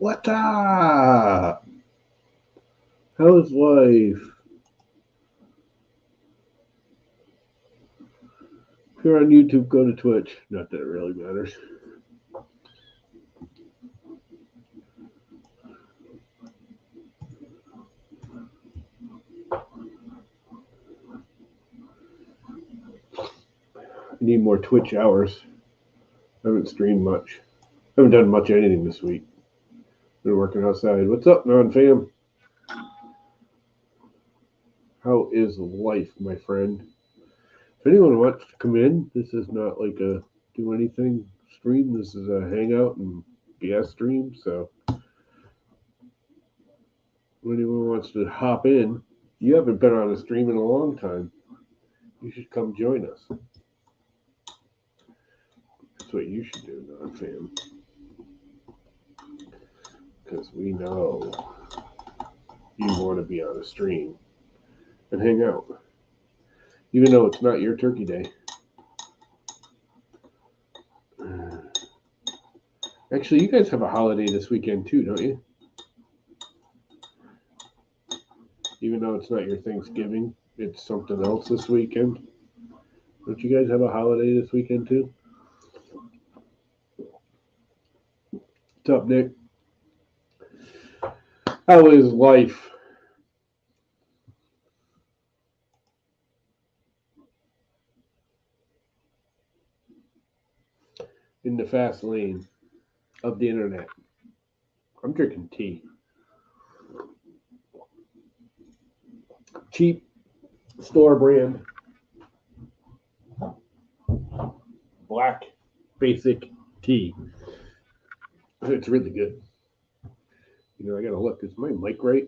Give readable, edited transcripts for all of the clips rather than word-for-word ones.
What's up? How's life? If you're on YouTube, go to Twitch. Not that it really matters. I need more Twitch hours. I haven't streamed much. I haven't done much of anything this week. Been working outside. What's up, non fam? How is life, my friend? If anyone wants to come in, this is not like a do anything stream. This is a hangout and BS stream. So, if anyone wants to hop in, you haven't been on a stream in a long time. You should come join us. That's what you should do, non fam. Because we know you want to be on a stream and hang out, even though it's not your turkey day. Actually, you guys have a holiday this weekend too, don't you? Even though it's not your Thanksgiving, it's something else this weekend. Don't you guys have a holiday this weekend too? What's up, Nick? How is life? In the fast lane of the internet. I'm drinking tea. Cheap store brand black basic tea. It's really good. I gotta look. Is my mic right?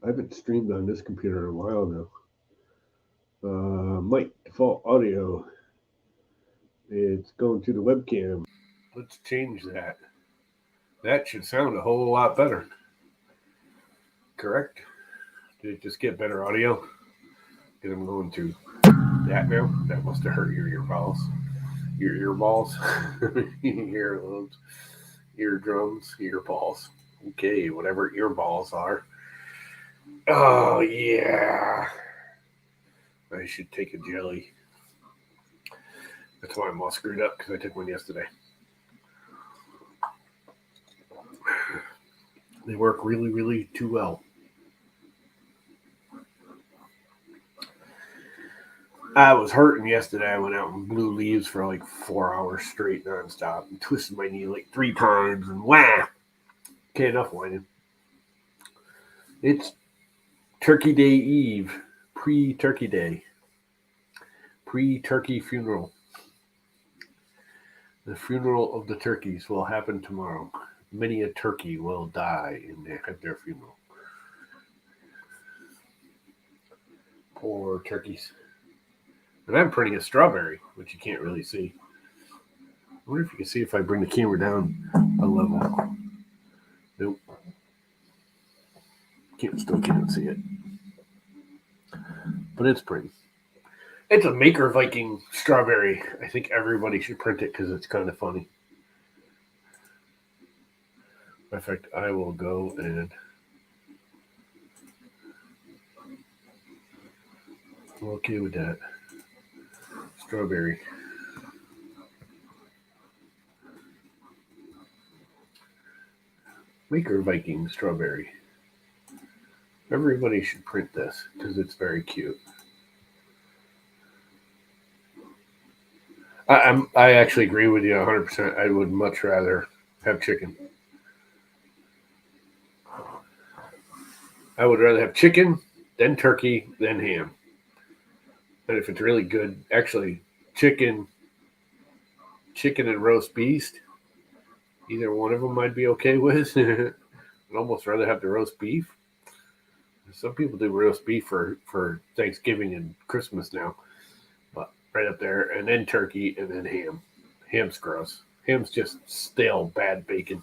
I haven't streamed on this computer in a while now. Mic default audio. It's going to the webcam. Let's change that. That should sound a whole lot better. Correct? Did it just get better audio? Because I'm going to that now. That must have hurt your earballs. Your earballs. Earlobes. Eardrums. Earballs. Okay, whatever earballs are. Oh, yeah. I should take a jelly. That's why I'm all screwed up, because I took one yesterday. They work really, really too well. I was hurting yesterday. I went out and blew leaves for like 4 hours straight nonstop and twisted my knee like 3 times and wham! Okay, enough whining. It's Turkey Day Eve, pre-Turkey Day, pre-Turkey funeral. The funeral of the turkeys will happen tomorrow. Many a turkey will die at their funeral. Poor turkeys. And I'm printing a strawberry, which you can't really see. I wonder if you can see if I bring the camera down a level. Nope. Still can't see it. But it's pretty. It's a Maker Viking strawberry. I think everybody should print it because it's kind of funny. In fact, I will go and I'm okay with that. Strawberry. Maker Viking strawberry. Everybody should print this because it's very cute. I actually agree with you 100%. I would much rather have chicken. I would rather have chicken, then turkey, then ham. And if it's really good, actually, chicken and roast beef, either one of them I'd be okay with. I'd almost rather have the roast beef. Some people do roast beef for Thanksgiving and Christmas now. But right up there, and then turkey, and then ham. Ham's gross. Ham's just stale, bad bacon.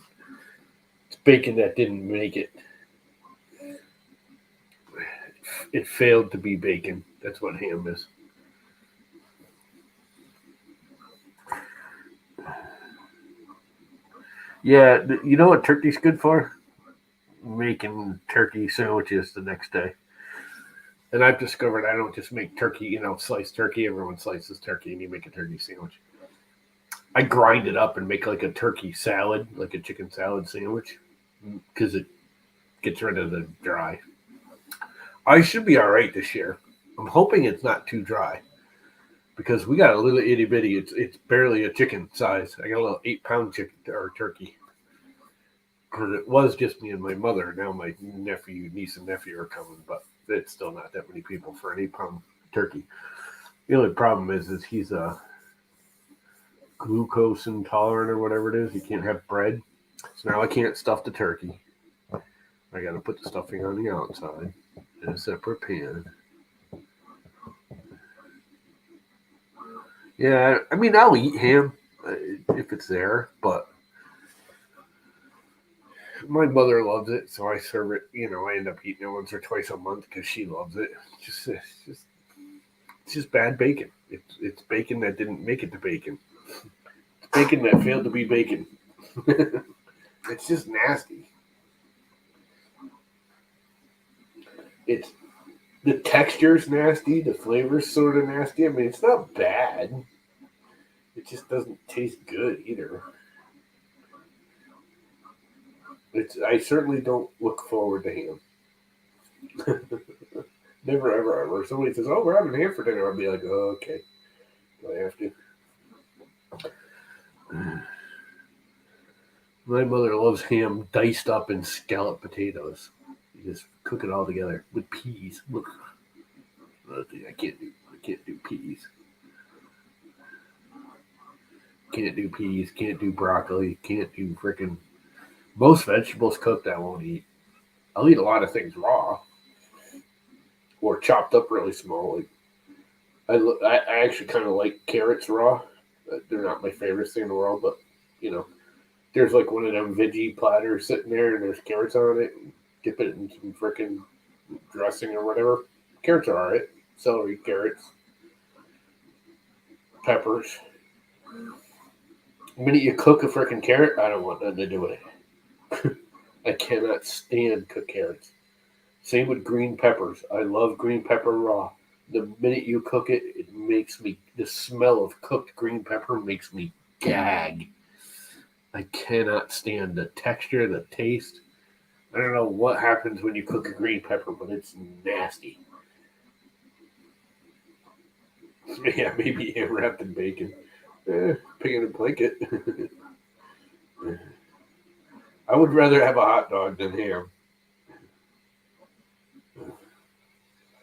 It's bacon that didn't make it. It failed to be bacon. That's what ham is. Yeah, you know what turkey's good for? Making turkey sandwiches the next day. And I've discovered I don't just make turkey, sliced turkey. Everyone slices turkey and you make a turkey sandwich. I grind it up and make like a turkey salad, like a chicken salad sandwich, because it gets rid of the dry. I should be all right this year. I'm hoping it's not too dry because we got a little itty bitty. It's barely a chicken size. I got a little 8 pound chicken or turkey. Because it was just me and my mother. Now my niece and nephew are coming, but it's still not that many people for an 8 pound turkey. The only problem is he's glucose intolerant or whatever it is. He can't have bread, so now I can't stuff the turkey. I got to put the stuffing on the outside in a separate pan. Yeah, I mean I'll eat ham if it's there, but my mother loves it, so I serve it. I end up eating it once or twice a month because she loves it. It's just bad bacon. It's bacon that didn't make it to bacon. It's bacon that failed to be bacon. It's just nasty. It's the texture's nasty. The flavor's sort of nasty. I mean, it's not bad. It just doesn't taste good either. I certainly don't look forward to ham. Never ever ever. If somebody says, "Oh, we're having ham for dinner," I'll be like, "Oh, okay. Do I have to?" My mother loves ham diced up in scallop potatoes. You just cook it all together with peas. Look, I can't do. I can't do peas. Can't do peas. Can't do broccoli. Can't do freaking most vegetables cooked. I won't eat. I'll eat a lot of things raw or chopped up really small. Like I actually kind of like carrots raw. They're not my favorite thing in the world, but you know, there's like one of them veggie platters sitting there, and there's carrots on it. Dip it in some freaking dressing or whatever. Carrots are alright. Celery, carrots, peppers. The minute you cook a freaking carrot, I don't want nothing to do with it. I cannot stand cooked carrots. Same with green peppers. I love green pepper raw. The minute you cook it, it makes me, the smell of cooked green pepper makes me gag. I cannot stand the texture, the taste. I don't know what happens when you cook a green pepper, but it's nasty. Yeah, maybe wrapped in bacon. Pig in a blanket. I would rather have a hot dog than ham.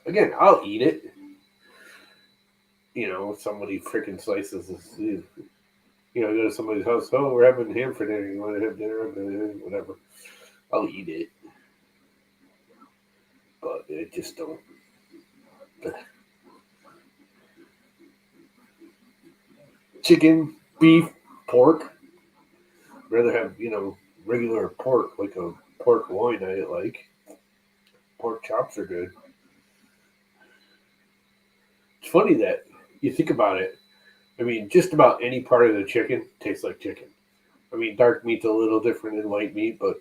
Again, I'll eat it. If somebody freaking slices this, go to somebody's house. Oh, we're having ham for dinner. You want to have dinner? Whatever. I'll eat it, but I just don't. Chicken, beef, pork. I'd rather have regular pork, like a pork loin. I like pork chops are good. It's funny that you think about it. I mean, just about any part of the chicken tastes like chicken. I mean, dark meat's a little different than white meat, but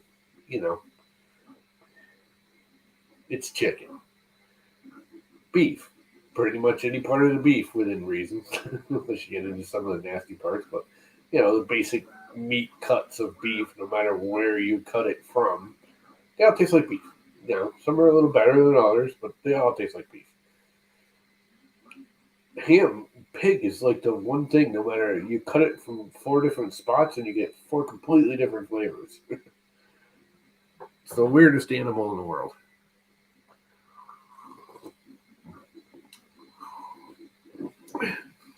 you know, it's chicken. Beef, pretty much any part of the beef within reason, unless you get into some of the nasty parts. But the basic meat cuts of beef, no matter where you cut it from, they all taste like beef. Some are a little better than others, but they all taste like beef. Ham, pig is like the one thing. No matter you cut it from 4 different spots, and you get 4 completely different flavors. It's the weirdest animal in the world.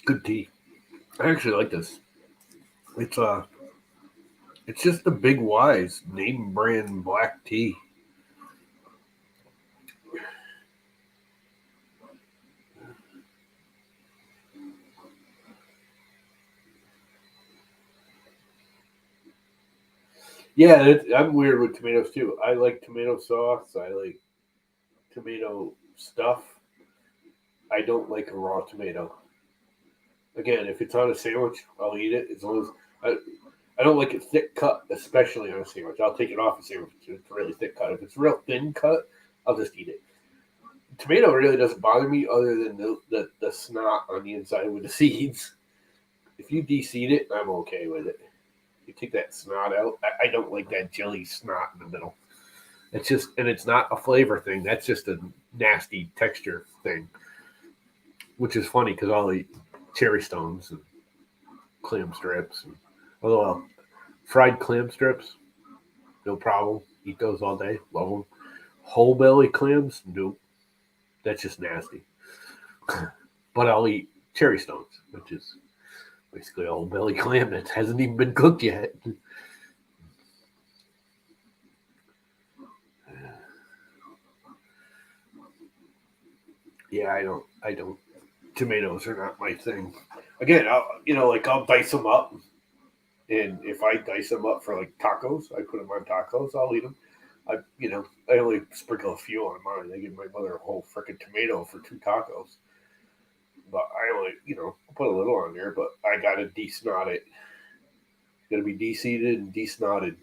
Good tea. I actually like this. It's it's just the Big Wise name brand black tea. Yeah, I'm weird with tomatoes too. I like tomato sauce. I like tomato stuff. I don't like a raw tomato. Again, if it's on a sandwich, I'll eat it as long as I don't like it thick cut, especially on a sandwich. I'll take it off a sandwich if it's really thick cut. If it's real thin cut, I'll just eat it. Tomato really doesn't bother me other than the snot on the inside with the seeds. If you de-seed it, I'm okay with it. You take that snot out. I don't like that jelly snot in the middle. It's just, and it's not a flavor thing. That's just a nasty texture thing, which is funny because I'll eat cherry stones and clam strips. And, although fried clam strips, no problem. Eat those all day. Love them. Whole belly clams, nope. That's just nasty. But I'll eat cherry stones, which is basically a whole belly clam that hasn't even been cooked yet. Yeah, I don't. Tomatoes are not my thing. Again, I'll dice them up, and if I dice them up for like tacos, I put them on tacos. I'll eat them. I only sprinkle a few on mine. I give my mother a whole freaking tomato for 2 tacos, but I only, put a little on there. But I gotta desnot it. Got to be de-seeded and desnotted.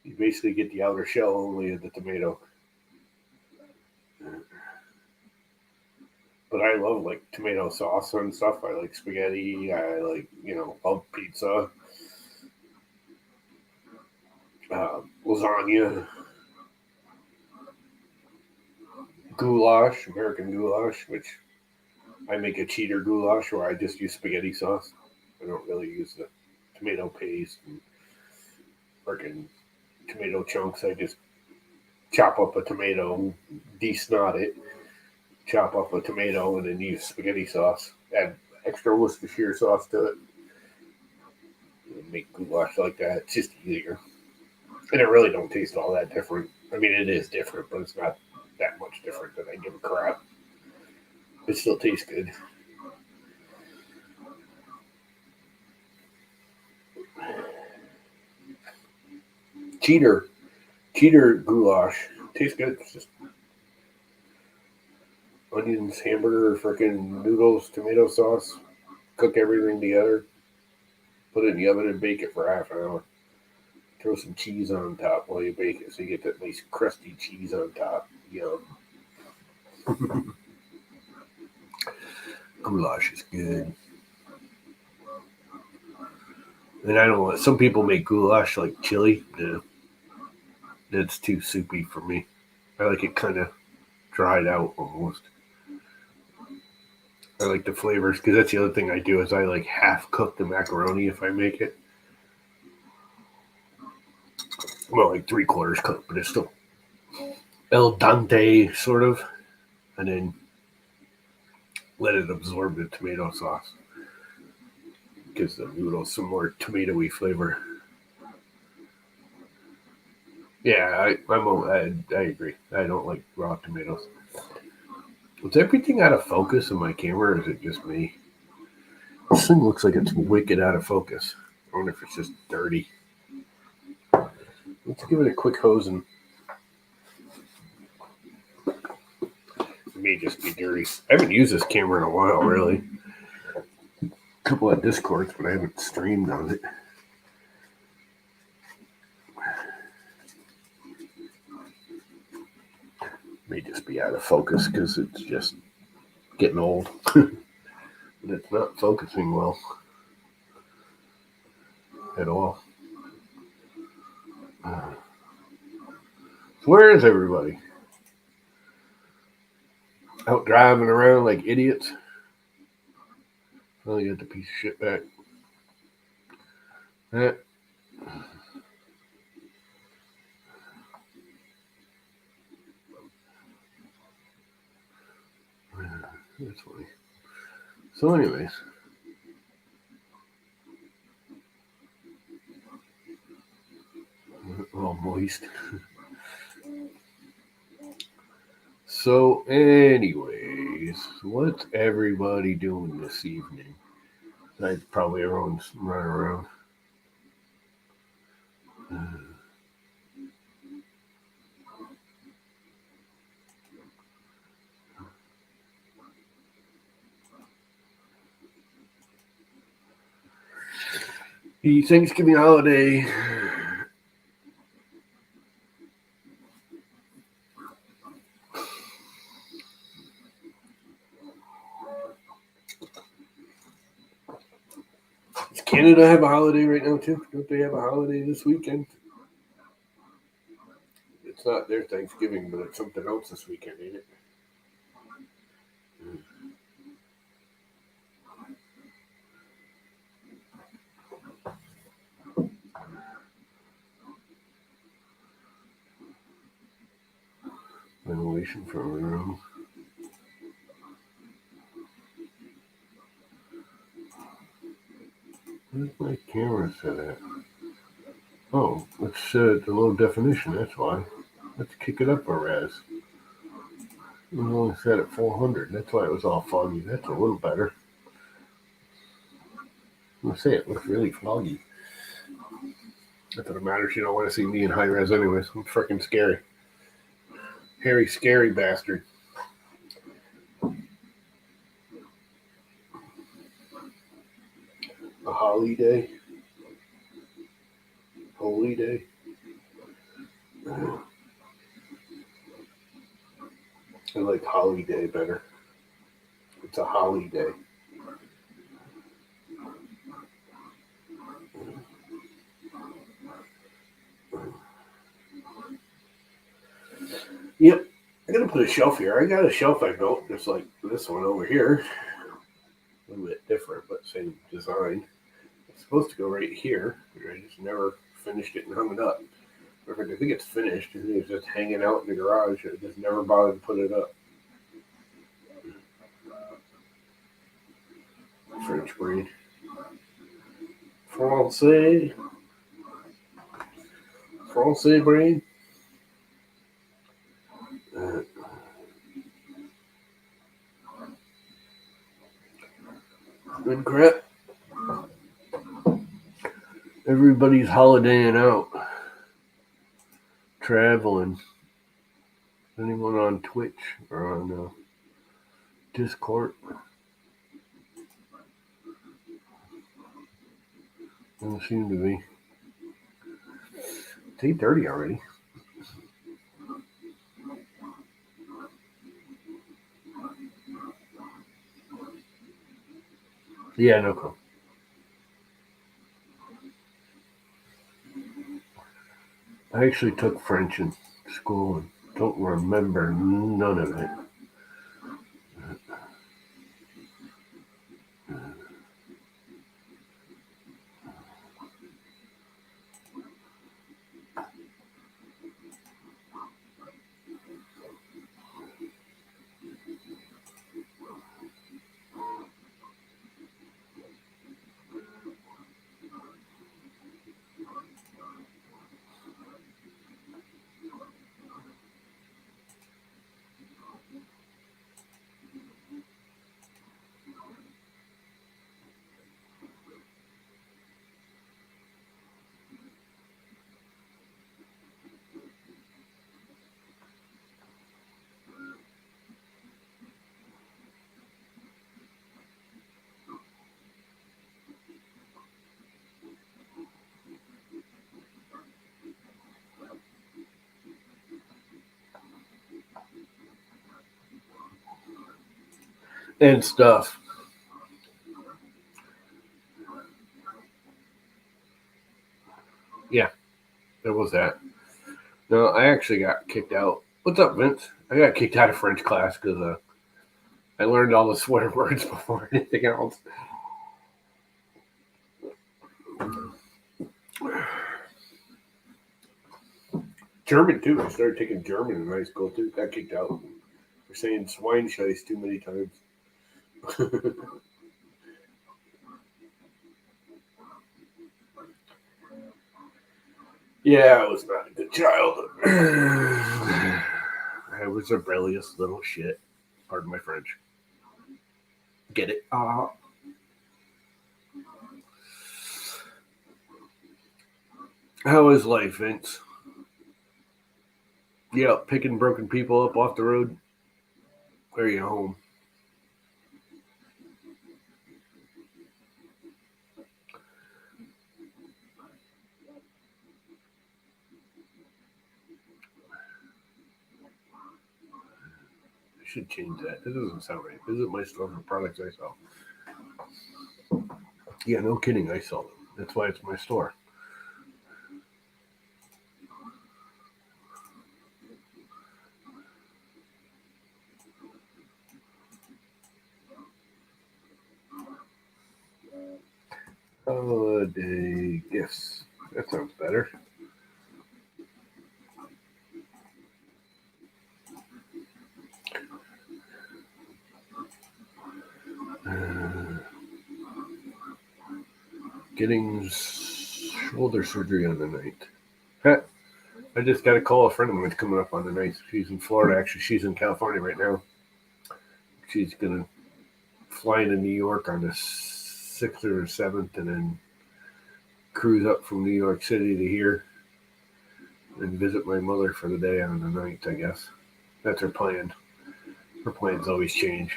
You basically get the outer shell only of the tomato. But I love like tomato sauce and stuff. I like spaghetti. I like love pizza, lasagna, goulash, American goulash, which I make a cheater goulash where I just use spaghetti sauce. I don't really use the tomato paste and freaking tomato chunks. I just chop up a tomato, desnot it, chop up a tomato, and then use spaghetti sauce. Add extra Worcestershire sauce to it. And make goulash like that. It's just easier. And it really don't taste all that different. I mean, it is different, but it's not that much different that I give a crap. It still tastes good. Cheater, cheater goulash tastes good. It's just onions, hamburger, freaking noodles, tomato sauce. Cook everything together. Put it in the oven and bake it for half an hour. Throw some cheese on top while you bake it, so you get that nice crusty cheese on top. Yum. Goulash is good. And I don't know. Some people make goulash like chili. Yeah, that's too soupy for me. I like it kind of dried out almost. I like the flavors because that's the other thing I do is I like half cook the macaroni if I make it. Well, like 3/4 cooked, but it's still el dente sort of, and then let it absorb the tomato sauce. Gives the noodles some more tomatoey flavor. Yeah, I agree. I don't like raw tomatoes. Is everything out of focus in my camera, or is it just me? This thing looks like it's wicked out of focus. I wonder if it's just dirty. Let's give it a quick hose and it may just be dirty. I haven't used this camera in a while, really. A couple of Discords, but I haven't streamed on it. May just be out of focus because it's just getting old. But it's not focusing well at all. So where is everybody? Out driving around like idiots? Oh, you got the piece of shit back. Eh. That's funny. So, anyways. All moist. So, anyways, what's everybody doing this evening? Besides probably everyone's running around. The Thanksgiving holiday. Does Canada have a holiday right now too? Don't they have a holiday this weekend? It's not their Thanksgiving, but it's something else this weekend, ain't it? Ventilation from the room. Where's my camera set at? Oh, let's set it to low definition, that's why. Let's kick it up a res. We only set at 400, that's why it was all foggy. That's a little better. I'm gonna say it looks really foggy. Not that it matters, you don't want to see me in high res anyways. I'm freaking scary. Hairy, scary bastard. A holiday. Holy day. I like holiday better. It's a holiday. Yep. I'm gonna put a shelf here. I got a shelf I built just like this one over here. A little bit different, but same design. It's supposed to go right here. I just never finished it and hung it up. I think it's finished. I think it's just hanging out in the garage. I just never bothered to put it up. French brain. Francais. Francais brain. Good crap. Everybody's holidaying out. Traveling. Anyone on Twitch or on Discord? Doesn't seem to be. It's 8:30 already. Yeah, no problem. I actually took French in school and don't remember none of it. And stuff. Yeah, there was that. No, I actually got kicked out. What's up, Vince? I got kicked out of French class because I learned all the swear words before anything else. German too. I started taking German in high school too. Got kicked out for saying Schweinscheiss too many times. Yeah, I was not a good child. I was a rebellious little shit. Pardon my French. Get it? How is life, Vince? Yeah, picking broken people up off the road. Where are you home? should change that. That doesn't sound right. Visit my store for products I sell. Yeah, no kidding. I sell them. That's why it's my store. Holiday gifts. That sounds better. Getting shoulder surgery on the night. I just got to call a friend of mine coming up on the night. She's in Florida. Actually, she's in California right now. She's going to fly into New York on the 6th or 7th and then cruise up from New York City to here and visit my mother for the day on the 9th, I guess. That's her plan. Her plans always change.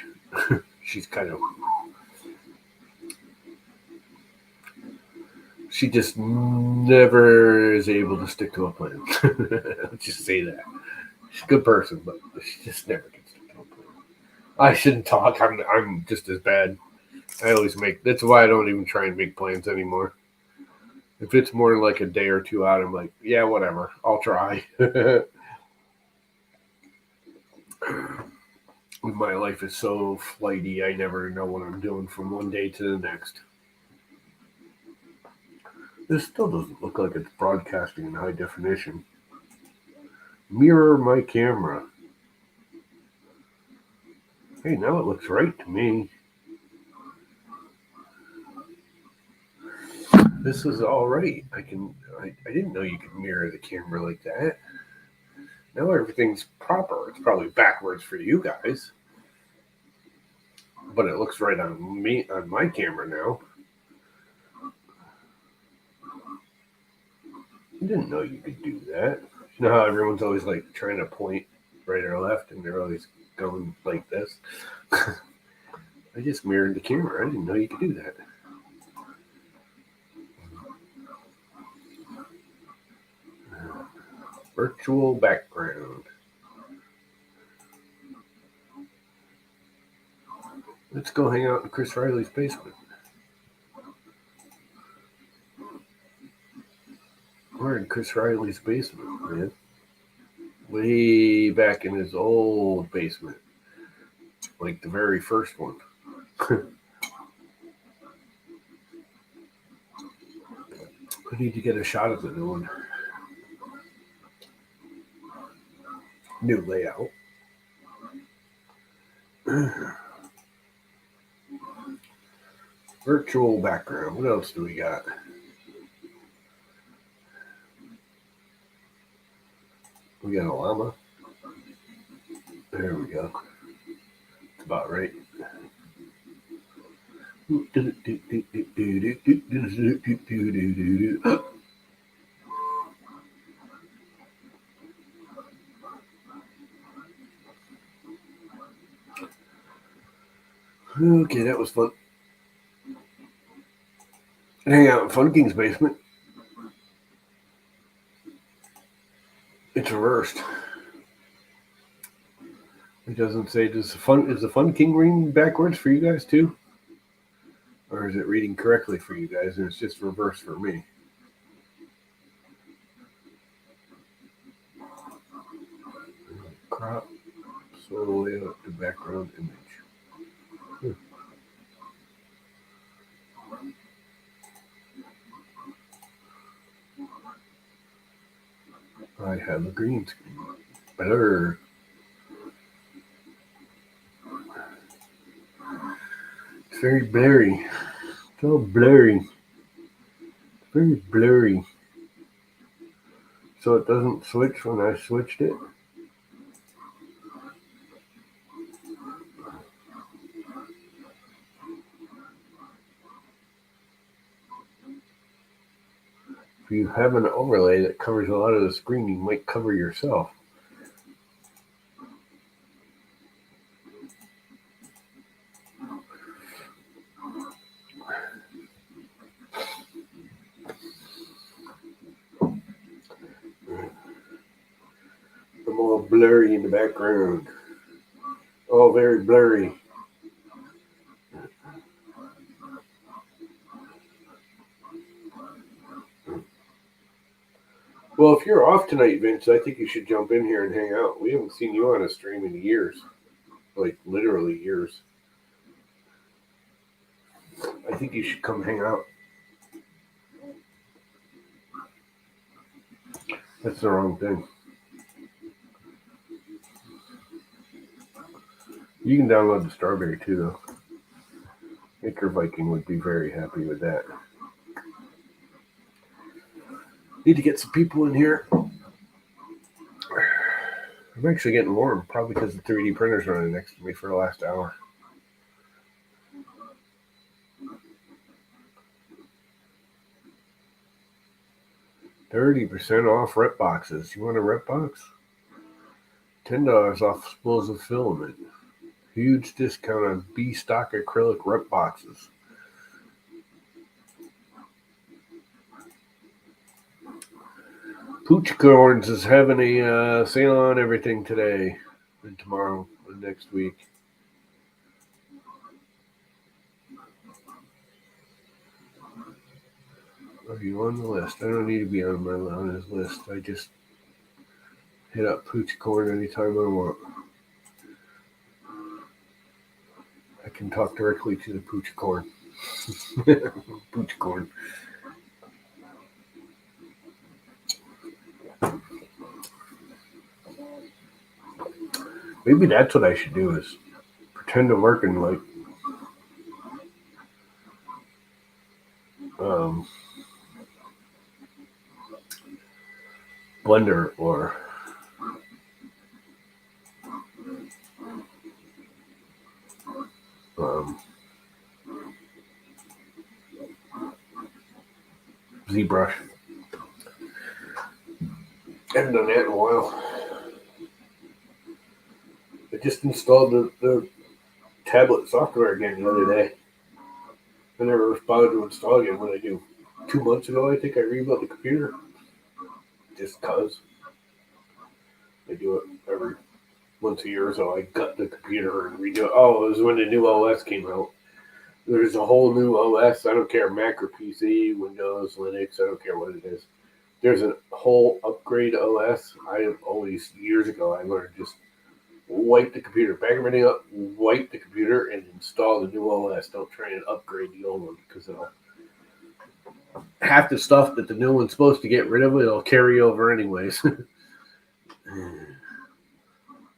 She's kind of... She just never is able to stick to a plan. Let's just say that. She's a good person, but she just never can stick to a plan. I shouldn't talk. I'm just as bad. I always make... That's why I don't even try and make plans anymore. If it's more like a day or two out, I'm like, yeah, whatever. I'll try. My life is so flighty, I never know what I'm doing from one day to the next. This still doesn't look like it's broadcasting in high definition. Mirror my camera. Hey, now it looks right to me. This is all right. I didn't know you could mirror the camera like that. Now everything's proper. It's probably backwards for you guys. But it looks right on me, on my camera now. I didn't know you could do that. You know how everyone's always like trying to point right or left and they're always going like this? I just mirrored the camera. I didn't know you could do that. Virtual background. Let's go hang out in Chris Riley's basement. We're in Chris Riley's basement, man. Way back in his old basement. Like the very first one. I need to get a shot of the new one. New layout. Virtual background. What else do we got? We got a llama. There we go. It's about right. Okay, that was fun. Hang out in Fun King's basement. It's reversed. It doesn't say. Is the Fun King reading backwards for you guys too, or is it reading correctly for you guys and it's just reversed for me? Crop slowly up the background image. I have a green screen. Better. It's very blurry. It's all blurry. It's very blurry. So it doesn't switch when I switched it. If you have an overlay that covers a lot of the screen, you might cover yourself. I'm all blurry in the background. all very blurry. Well, if you're off tonight, Vince, I think you should jump in here and hang out. We haven't seen you on a stream in years. Like, literally years. I think you should come hang out. That's the wrong thing. You can download the Strawberry too, though. Maker Viking would be very happy with that. Need to get some people in here. I'm actually getting warm, probably because the 3D printer's running next to me for the last hour. $30% off rep boxes. You want a rep box? $10 off spools of filament. Huge discount on B stock acrylic rep boxes. Poochcorns is having a sale on everything today and tomorrow and next week. Are you on the list? I don't need to be on his list. I just hit up Poochcorn anytime I want. I can talk directly to the Poochcorn. Poochcorn. Maybe that's what I should do is pretend to work in like Blender or ZBrush. I haven't done that in a while. I just installed the tablet software again the other day. I never bothered to install it again. What I do 2 months ago, I think I rebuilt the computer. Just cause I do it every once a year or so. I gut the computer and redo it. Oh, it was when the new OS came out. There's a whole new OS. I don't care, Mac or PC, Windows, Linux. I don't care what it is. There's a whole upgrade OS. I have always, years ago, I learned just wipe the computer, back everything up, wipe the computer, and install the new OS. Don't try and upgrade the old one because it'll half the stuff that the new one's supposed to get rid of, it'll carry over anyways.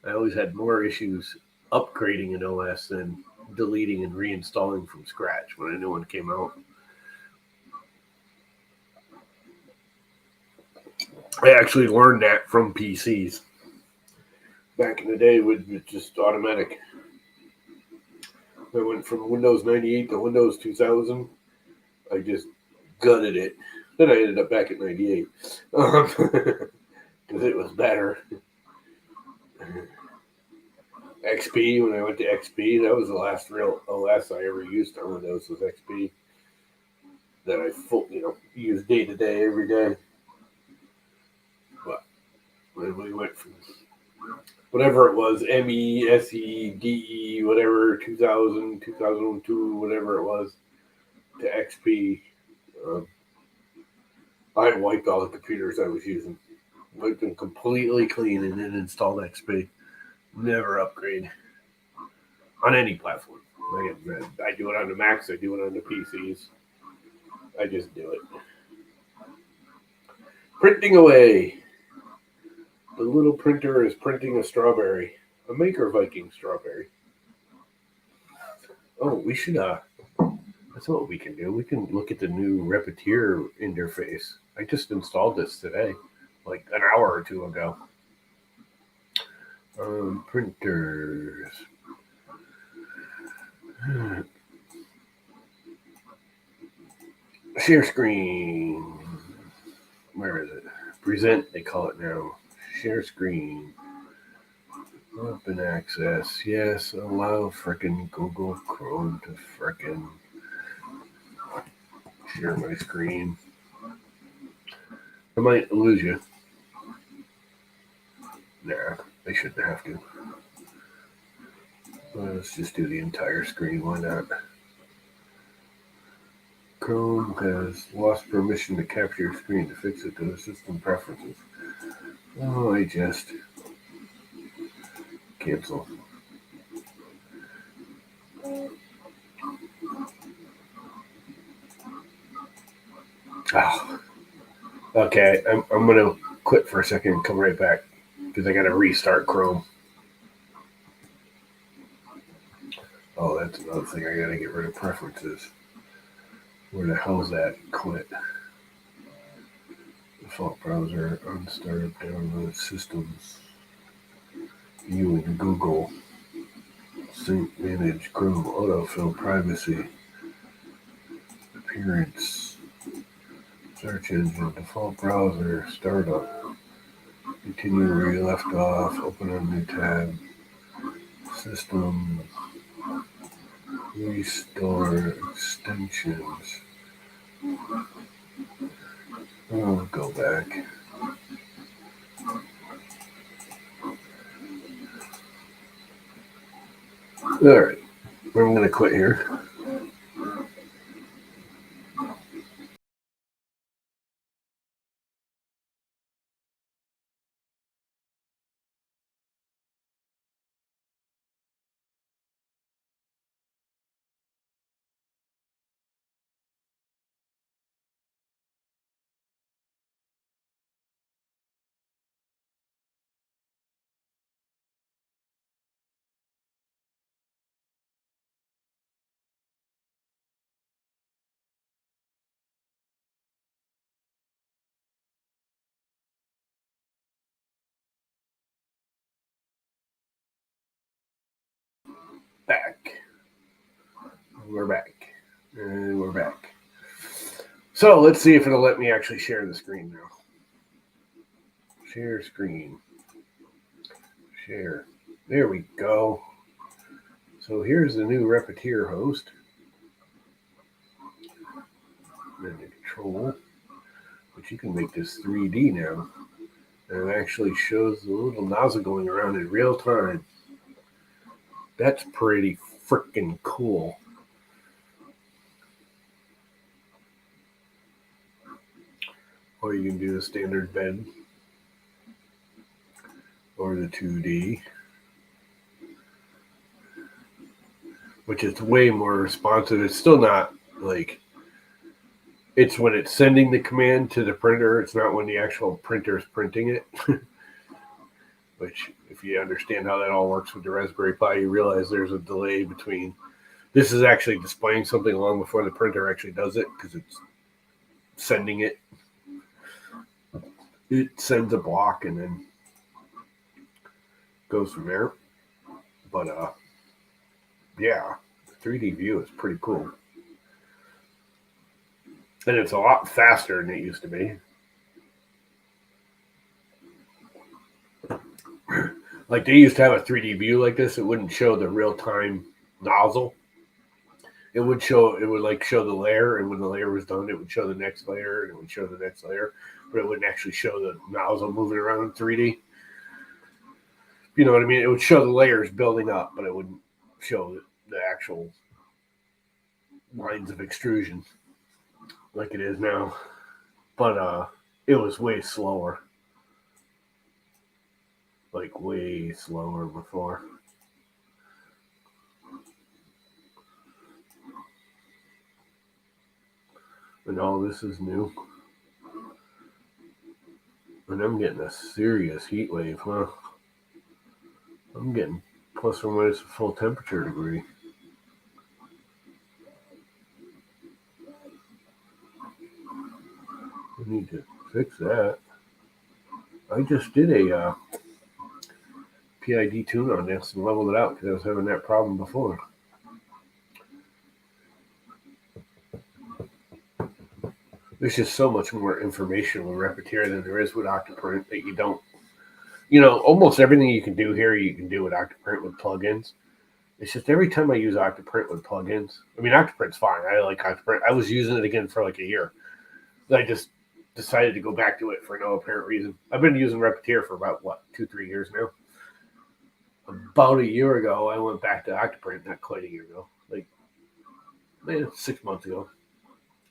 I always had more issues upgrading an OS than deleting and reinstalling from scratch when a new one came out. I actually learned that from PCs. Back in the day, it was just automatic. I went from Windows 98 to Windows 2000. I just gutted it. Then I ended up back at 98 because it was better. XP, when I went to XP, that was the last real OS I ever used on Windows was XP. That I use day to day every day. But when we went from whatever it was, ME, SE, DE, whatever, 2000, 2002, whatever it was, to XP, I wiped all the computers I was using. Wiped them completely clean and then installed XP. Never upgrade on any platform. I do it on the Macs. I do it on the PCs. I just do it. Printing away. The little printer is printing a strawberry. A Maker Viking strawberry. Oh, we should, that's what we can do. We can look at the new Repetier interface. I just installed this today, like an hour or two ago. Printers. Share screen. Where is it? Present, they call it now. Share screen. Open access. Yes, allow frickin' Google Chrome to frickin' share my screen. I might lose you. Nah, they shouldn't have to. Well, let's just do the entire screen. Why not? Chrome has lost permission to capture your screen. To fix it, go to System Preferences. Oh, I just cancel. Oh, okay. I'm going to quit for a second and come right back because I got to restart Chrome. Oh, that's another thing. I got to get rid of preferences. Where the hell's that? Quit. Default browser, unstarted, download systems. You and Google. Sync, manage, Chrome, autofill, privacy, appearance, search engine, default browser, startup, continue where you left off, open a new tab, system, restore, extensions. I'll go back. All right, I'm going to quit here. Back. We're back. And we're back. So let's see if it'll let me actually share the screen now. Share screen. Share. There we go. So here's the new Repetier host. And the control. But you can make this 3D now. And it actually shows the little nozzle going around in real time. That's pretty freaking cool. Or you can do the standard bed. Or the 2D. Which is way more responsive. It's still not like... It's when it's sending the command to the printer. It's not when the actual printer is printing it. Which, if you understand how that all works with the Raspberry Pi, you realize there's a delay between. This is actually displaying something long before the printer actually does it because it's sending it. It sends a block and then goes from there. But yeah, the 3D view is pretty cool. And it's a lot faster than it used to be. Like they used to have a 3D view like this, it wouldn't show the real-time nozzle. It would show the layer, and when the layer was done, it would show the next layer, and it would show the next layer, but it wouldn't actually show the nozzle moving around in 3D. You know what I mean? It would show the layers building up, but it wouldn't show the actual lines of extrusion like it is now. But it was way slower. Like way slower before. And all this is new. And I'm getting a serious heat wave, huh? I'm getting plus or minus a full temperature degree. I need to fix that. I just did a PID tune on this and leveled it out because I was having that problem before. There's just so much more information with Repetier than there is with Octoprint that you don't. You know, almost everything you can do here, you can do with Octoprint with plugins. It's just every time I use Octoprint with plugins, I mean, Octoprint's fine. I like Octoprint. I was using it again for like a year. I just decided to go back to it for no apparent reason. I've been using Repetier for about, 2-3 years now. about a year ago, I went back to Octoprint, not quite a year ago, like 6 months ago.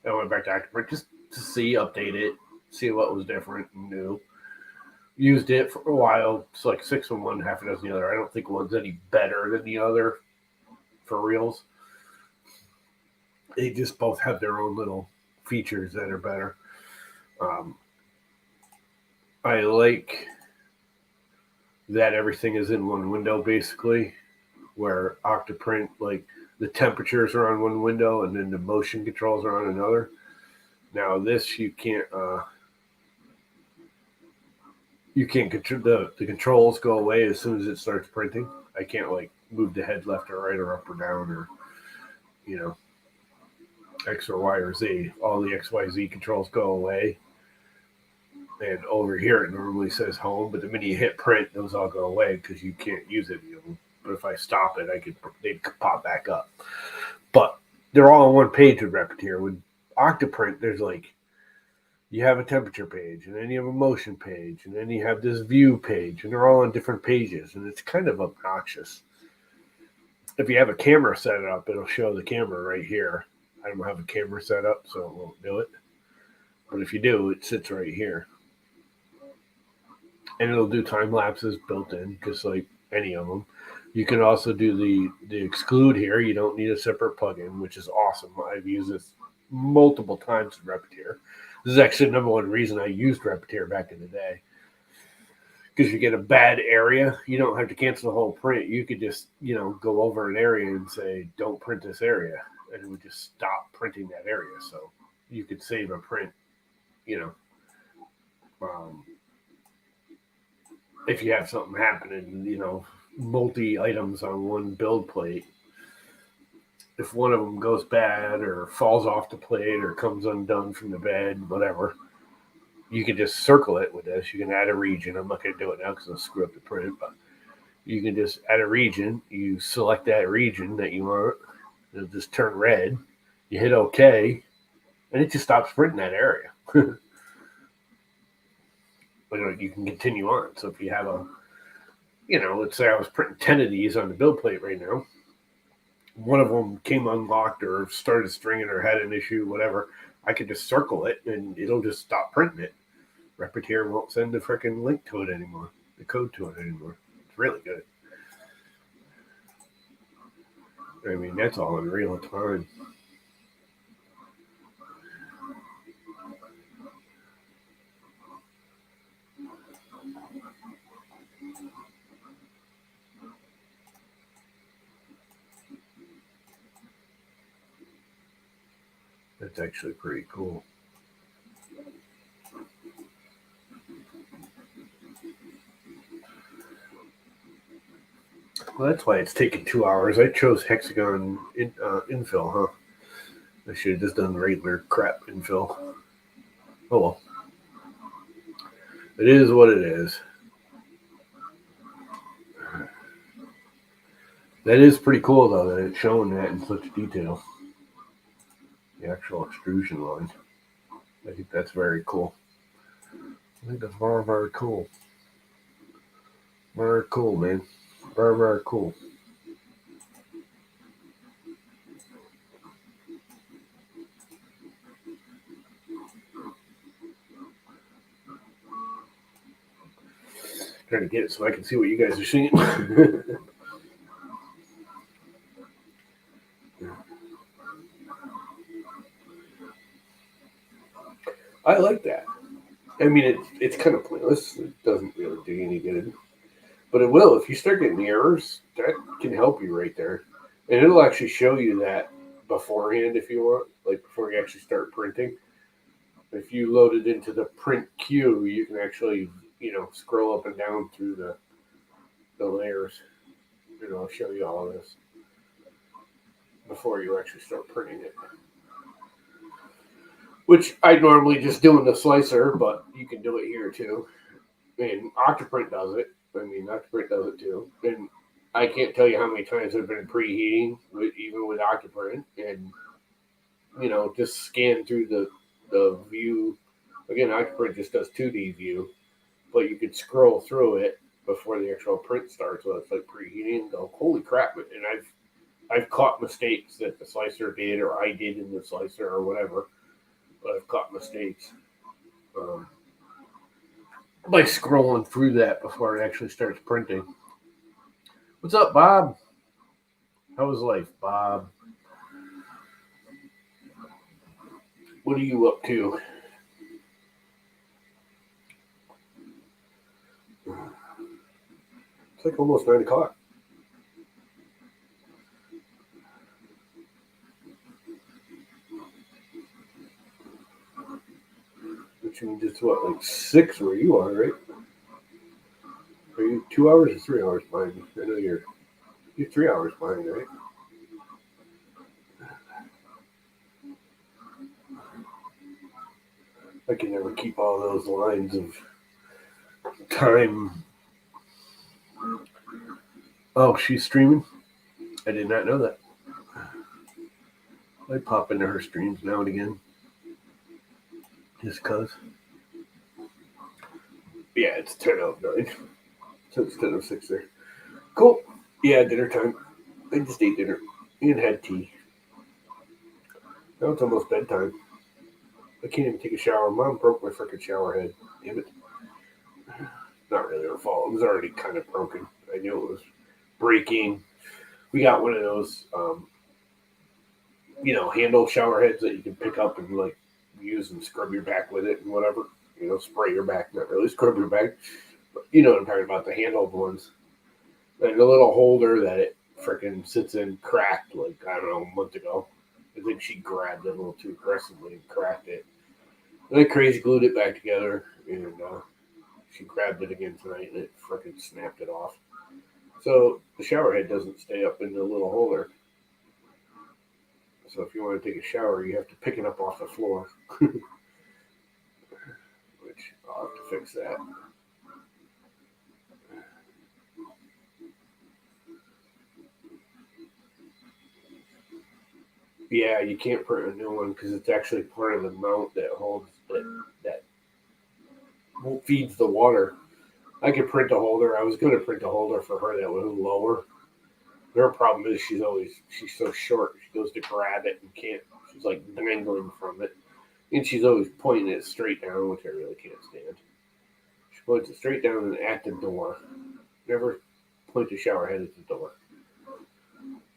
I went back to Octoprint just to see, update it, see what was different and new. Used it for a while. It's like 6 of one, half a dozen the other. I don't think one's any better than the other for reals. They just both have their own little features that are better. Um, I like that everything is in one window basically, where Octoprint, like the temperatures are on one window and then the motion controls are on another. Now this you can't control the controls go away as soon as it starts printing. I can't like move the head left or right or up or down or you know X or Y or Z. All the XYZ controls go away. And over here, it normally says home, but the minute you hit print, those all go away because you can't use any of them. But if I stop it, they'd pop back up. But they're all on one page with Repetier. With Octoprint, there's like you have a temperature page, and then you have a motion page, and then you have this view page, and they're all on different pages, and it's kind of obnoxious. If you have a camera set up, it'll show the camera right here. I don't have a camera set up, so it won't do it. But if you do, it sits right here. And it'll do time lapses built in, just like any of them. You can also do the exclude here. You don't need a separate plugin, which is awesome. I've used this multiple times in Repetier. This is actually the number one reason I used Repetier back in the day. Because you get a bad area, you don't have to cancel the whole print. You could just, go over an area and say, don't print this area. And it would just stop printing that area. So you could save a print, um, if you have something happening, multi items on one build plate. If one of them goes bad or falls off the plate or comes undone from the bed, whatever, you can just circle it with this. You can add a region. I'm not going to do it now because I'll screw up the print, but you can just add a region. You select that region that you want. It'll just turn red. You hit OK, and it just stops printing that area. But you can continue on. So if you have let's say I was printing 10 of these on the build plate right now. One of them came unlocked or started stringing or had an issue, whatever. I could just circle it and it'll just stop printing it. Repetier won't send the freaking link to it anymore, the code to it anymore. It's really good. I mean, that's all in real time. That's actually pretty cool. Well, that's why it's taken 2 hours. I chose hexagon infill, huh? I should have just done regular crap infill. Oh well. It is what it is. That is pretty cool, though, that it's showing that in such detail. The actual extrusion line. I think that's very cool. I think that's very, very cool. Very cool, man. Very, very cool. Trying to get it so I can see what you guys are seeing. I like that. I mean, it's kind of pointless. It doesn't really do you any good. But it will. If you start getting errors, that can help you right there. And it'll actually show you that beforehand if you want, like before you actually start printing. If you load it into the print queue, you can actually, scroll up and down through the layers. And it'll show you all of this before you actually start printing it. Which I normally just do in the slicer, but you can do it here too. And Octoprint does it. Octoprint does it too. And I can't tell you how many times I've been preheating, even with Octoprint, and just scan through the view. Again, Octoprint just does 2D view, but you could scroll through it before the actual print starts. So it's like preheating. Go, holy crap! And I've caught mistakes that the slicer did or I did in the slicer or whatever. But I've caught mistakes by scrolling through that before it actually starts printing. What's up, Bob? How was life, Bob? What are you up to? It's like almost 9 o'clock. Which means it's what, like 6 where you are, right? Are you 2 hours or 3 hours behind? I know you're 3 hours behind, right? I can never keep all those lines of time. Oh, she's streaming? I did not know that. I pop into her streams now and again. Just cause. Yeah, it's 10:09. So it's 10:06 there. Cool. Yeah, dinner time. I just ate dinner and had tea. Now it's almost bedtime. I can't even take a shower. Mom broke my freaking shower head. Damn it. Not really her fault. It was already kind of broken. I knew it was breaking. We got one of those, handle shower heads that you can pick up and like use and scrub your back with it and whatever. Spray your back, not really scrub your back. But you know what I'm talking about, the handled ones. And the little holder that it freaking sits in cracked, like, I don't know, a month ago. I think she grabbed it a little too aggressively and cracked it. And I crazy glued it back together, and she grabbed it again tonight, and it freaking snapped it off. So the shower head doesn't stay up in the little holder. So if you want to take a shower, you have to pick it up off the floor. Which I'll have to fix that. Yeah, you can't print a new one because it's actually part of the mount that holds that feeds the water. I could print a holder. I was going to print a holder for her that was lower. Her problem is she's so short. She goes to grab it and can't. She's like dangling from it, and she's always pointing it straight down, which I really can't stand. She points it straight down and at the door. Never point the shower head at the door.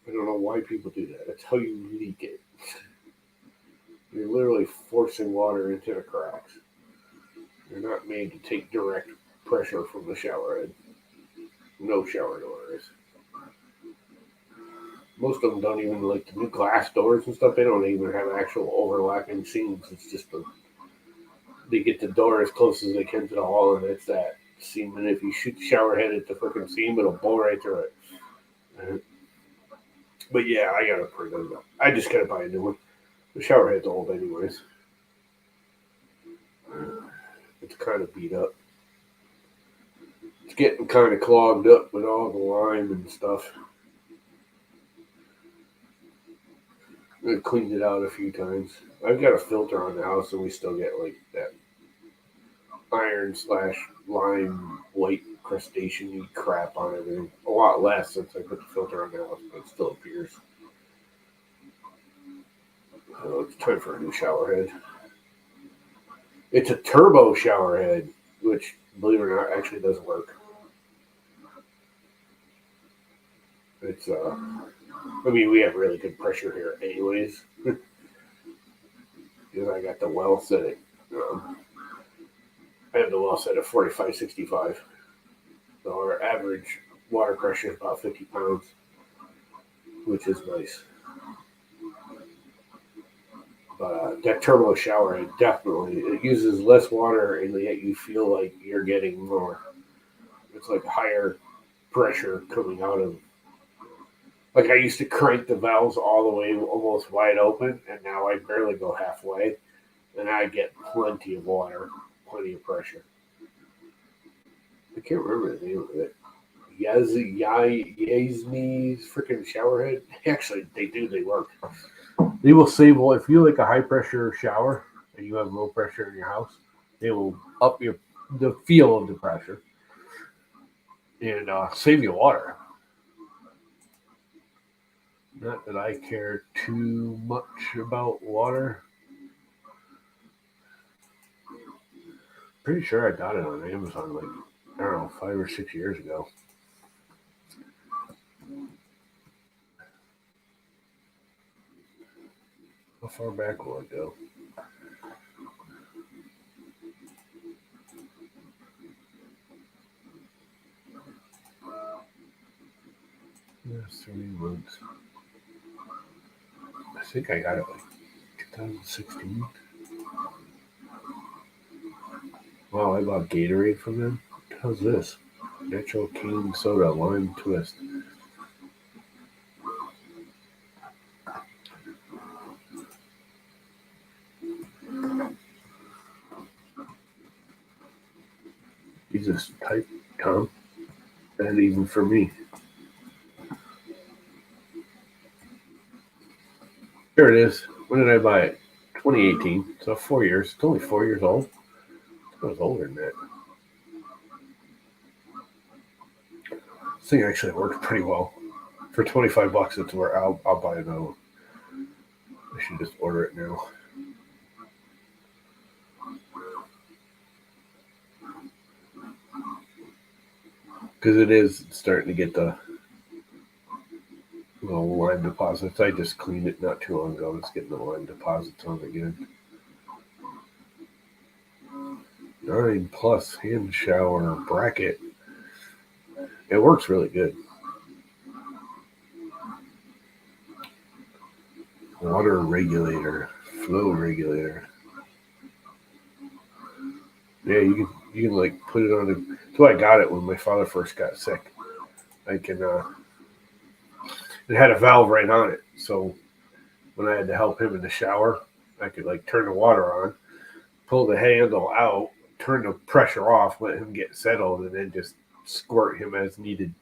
I don't know why people do that. That's how you leak it. You're literally forcing water into the cracks. You're not made to take direct pressure from the shower head. No shower door is. Most of them don't even, like the new glass doors and stuff, they don't even have actual overlapping seams. It's just they get the door as close as they can to the wall, and it's that seam. And if you shoot the shower head at the freaking seam, it'll blow right through it. But yeah, I gotta print it up. I just gotta buy a new one. The shower head's old anyways. It's kind of beat up. It's getting kind of clogged up with all the lime and stuff. I cleaned it out a few times. I've got a filter on the house, and we still get like that iron/lime white crustacean crap on everything. A lot less since I put the filter on the house, but it still appears. So it's time for a new shower head. It's a turbo shower head, which, believe it or not, actually does work. It's we have really good pressure here anyways. Because I got the well set at I have the well set at 45-65. So our average water pressure is about 50 pounds, which is nice. But that turbo shower, it uses less water, and yet you feel like you're getting more. It's like higher pressure coming out of. Like I used to crank the valves all the way almost wide open, and now I barely go halfway, and I get plenty of water, plenty of pressure. I can't remember the name of it. Yasmi's freaking shower head. Actually, they work. They will save. Well, if you like a high pressure shower and you have low pressure in your house, they will up the feel of the pressure. and save you water. Not that I care too much about water. Pretty sure I got it on Amazon like, I don't know, 5 or 6 years ago. How far back will it go? Yeah, 3 months. I think I got it like 2016. Wow, I bought Gatorade from them. How's this? Natural cane soda, lime twist. Jesus, type Tom. And even for me. Here it is. When did I buy it? 2018. So 4 years. It's only 4 years old. I was older than that. This thing actually works pretty well. For $25, it's where I'll buy another one. I should just order it now. Because it is starting to get the little lime deposits. I just cleaned it not too long ago. It's getting the lime deposits on it again. 9+ hand shower bracket. It works really good. Water regulator, flow regulator. Yeah, you can like put it on. That's why I got it when my father first got sick. I can. It had a valve right on it, so when I had to help him in the shower, I could like turn the water on, pull the handle out, turn the pressure off, let him get settled, and then just squirt him as needed.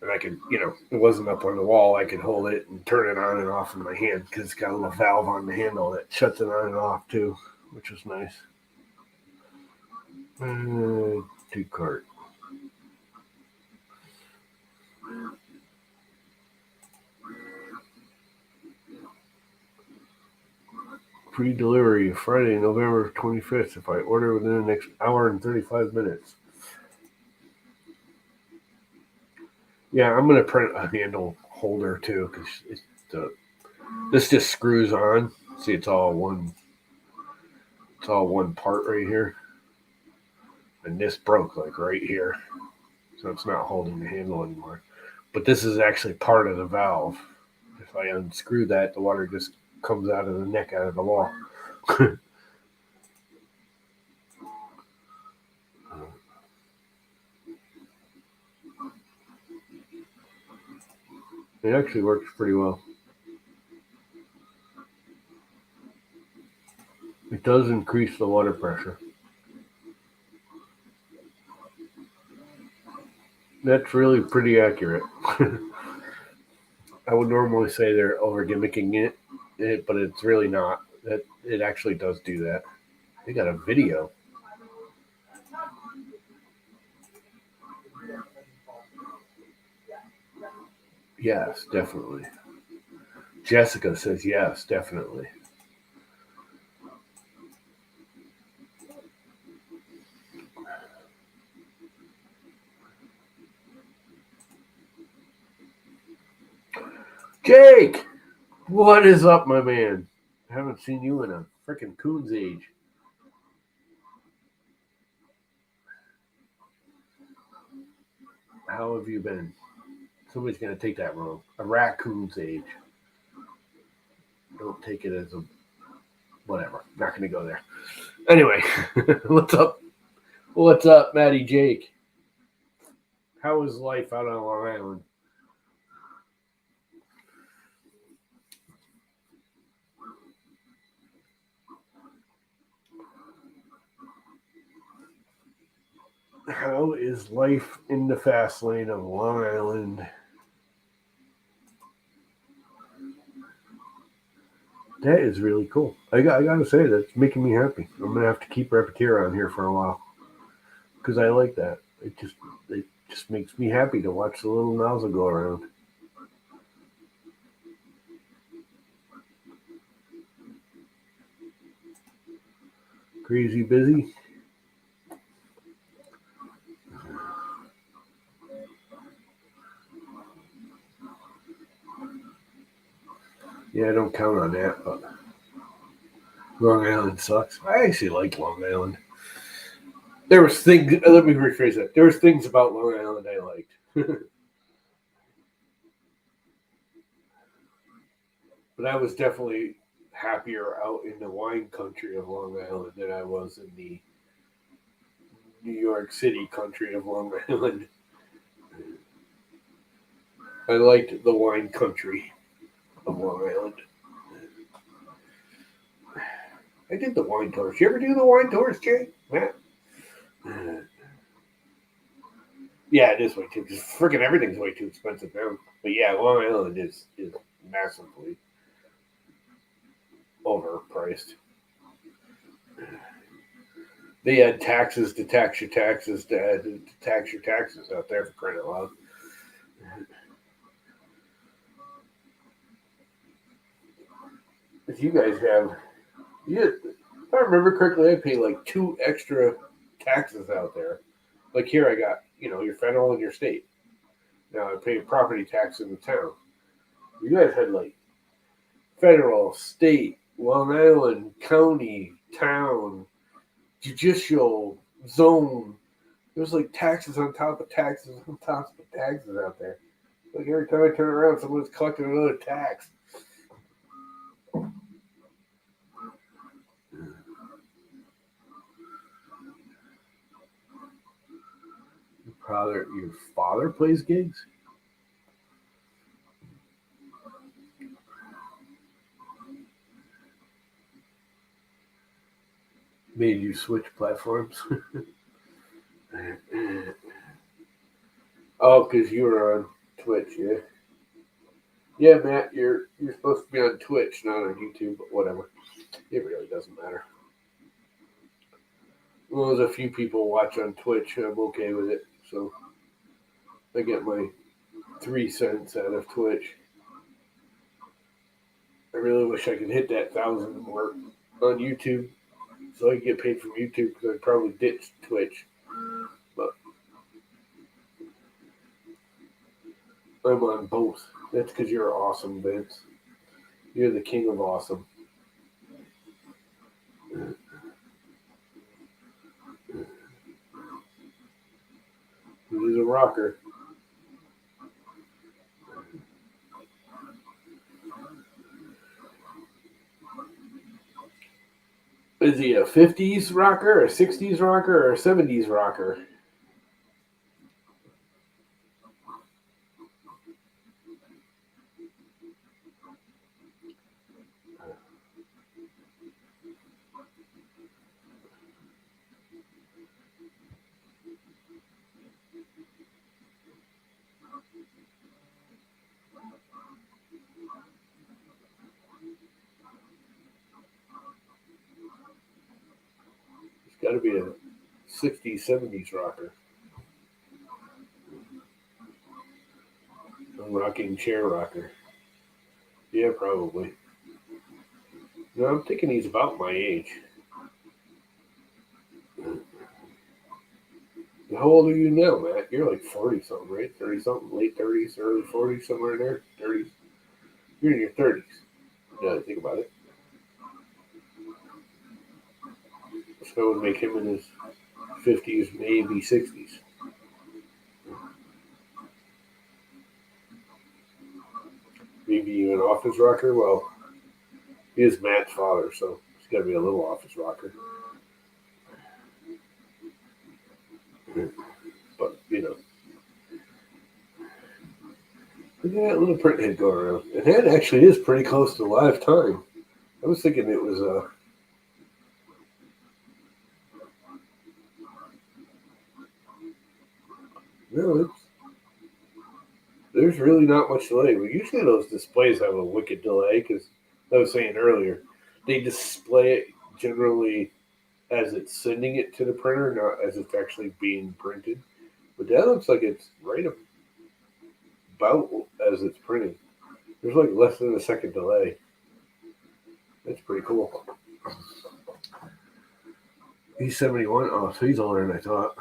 And I could, it wasn't up on the wall. I could hold it and turn it on and off in my hand because it's got a little valve on the handle that shuts it on and off too, which was nice. 2 cart. Pre-delivery Friday, November 25th. If I order within the next hour and 35 minutes. Yeah, I'm gonna print a handle holder too because this just screws on. See, it's all one. It's all one part right here, and this broke like right here, so it's not holding the handle anymore. But this is actually part of the valve. If I unscrew that, the water just comes out of the neck out of the wall. It actually works pretty well. It does increase the water pressure. That's really pretty accurate. I would normally say they're over gimmicking it, but it's really not. That it actually does do that. They got a video. Yes, definitely. Jessica says yes, definitely. Jake, what is up, my man? I haven't seen you in a freaking coon's age. How have you been? Somebody's gonna take that wrong. A raccoon's age. Don't take it as a whatever. Not gonna go there. Anyway, what's up? What's up, Maddie Jake? How is life out on Long Island? How is life in the fast lane of Long Island? That is really cool. I gotta say, that's making me happy. I'm gonna have to keep Repeteer on here for a while. because I like that. It just makes me happy to watch the little nozzle go around. Crazy busy. Yeah, I don't count on that, but Long Island sucks. I actually like Long Island. There was things. Let me rephrase that. There was things about Long Island I liked, but I was definitely happier out in the wine country of Long Island than I was in the New York City country of Long Island. I liked the wine country of Long Island. I did the wine tours. You ever do the wine tours, Jay? Matt? Yeah, it is way too. Because freaking everything's way too expensive now. But yeah, Long Island is massively overpriced. They had taxes to tax your taxes to tax your taxes out there for crying out loud. If you guys have, if I remember correctly, I pay like 2 extra taxes out there. Like here, I got your federal and your state. Now I pay property tax in the town. You guys had like federal, state, Long Island, county, town, judicial, zone. There's like taxes on top of taxes on top of taxes out there. Like every time I turn around, someone's collecting another tax. Your father plays gigs? Made you switch platforms? Oh, because you were on Twitch, yeah. Yeah, Matt, you're supposed to be on Twitch, not on YouTube, but whatever. It really doesn't matter. As long as a few people watch on Twitch, I'm okay with it. So I get my 3 cents out of Twitch. I really wish I could hit that 1,000 mark on YouTube so I could get paid from YouTube because I'd probably ditch Twitch. But I'm on both. That's because you're awesome, Vince. You're the king of awesome. He's a rocker. Is he a 50s rocker, a 60s rocker, or a 70s rocker? He's got to be a 60s, 70s rocker. A rocking chair rocker. Yeah, probably. No, I'm thinking he's about my age. How old are you now, Matt? You're like 40 something, right? 30 something, late 30s, early 40s, somewhere in there. 30s. You're in your 30s. Now that I think about it. So I would make him in his 50s, maybe 60s. Maybe an office rocker. Well, he is Matt's father, so he's got to be a little office rocker. But, look at that little print head go around. And that actually is pretty close to live time. I was thinking it was no, there's really not much delay. Well, usually those displays have a wicked delay because I was saying earlier, they display it generally as it's sending it to the printer, not as it's actually being printed. But that looks like it's right about as it's printing. There's like less than a second delay. That's pretty cool. He's 71. Oh, so he's older than I thought.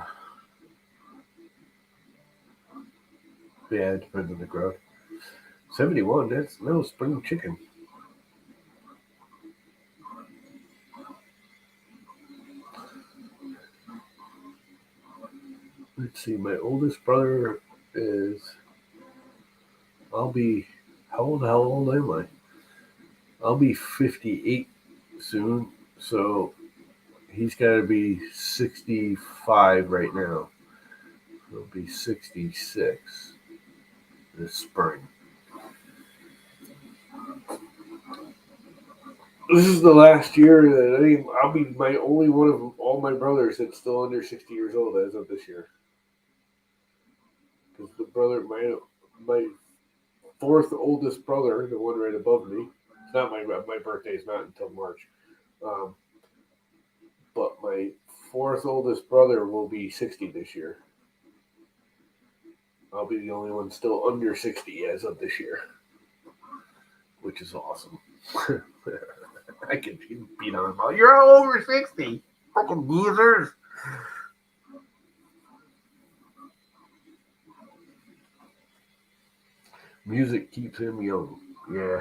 Yeah, it depends on the crowd. 71, that's no spring chicken. Let's see, my oldest brother is, I'll be, how old am I? I'll be 58 soon, so he's got to be 65 right now. He'll be 66 this spring. This is the last year that I'll be my only one of all my brothers that's still under 60 years old as of this year. Because the brother, my fourth oldest brother, the one right above me, it's not my birthday's not until March, um, but my fourth oldest brother will be 60 this year. I'll be the only one still under 60 as of this year, which is awesome. I can beat on them all. You're all over 60. Fucking geezers. Music keeps him young. Yeah.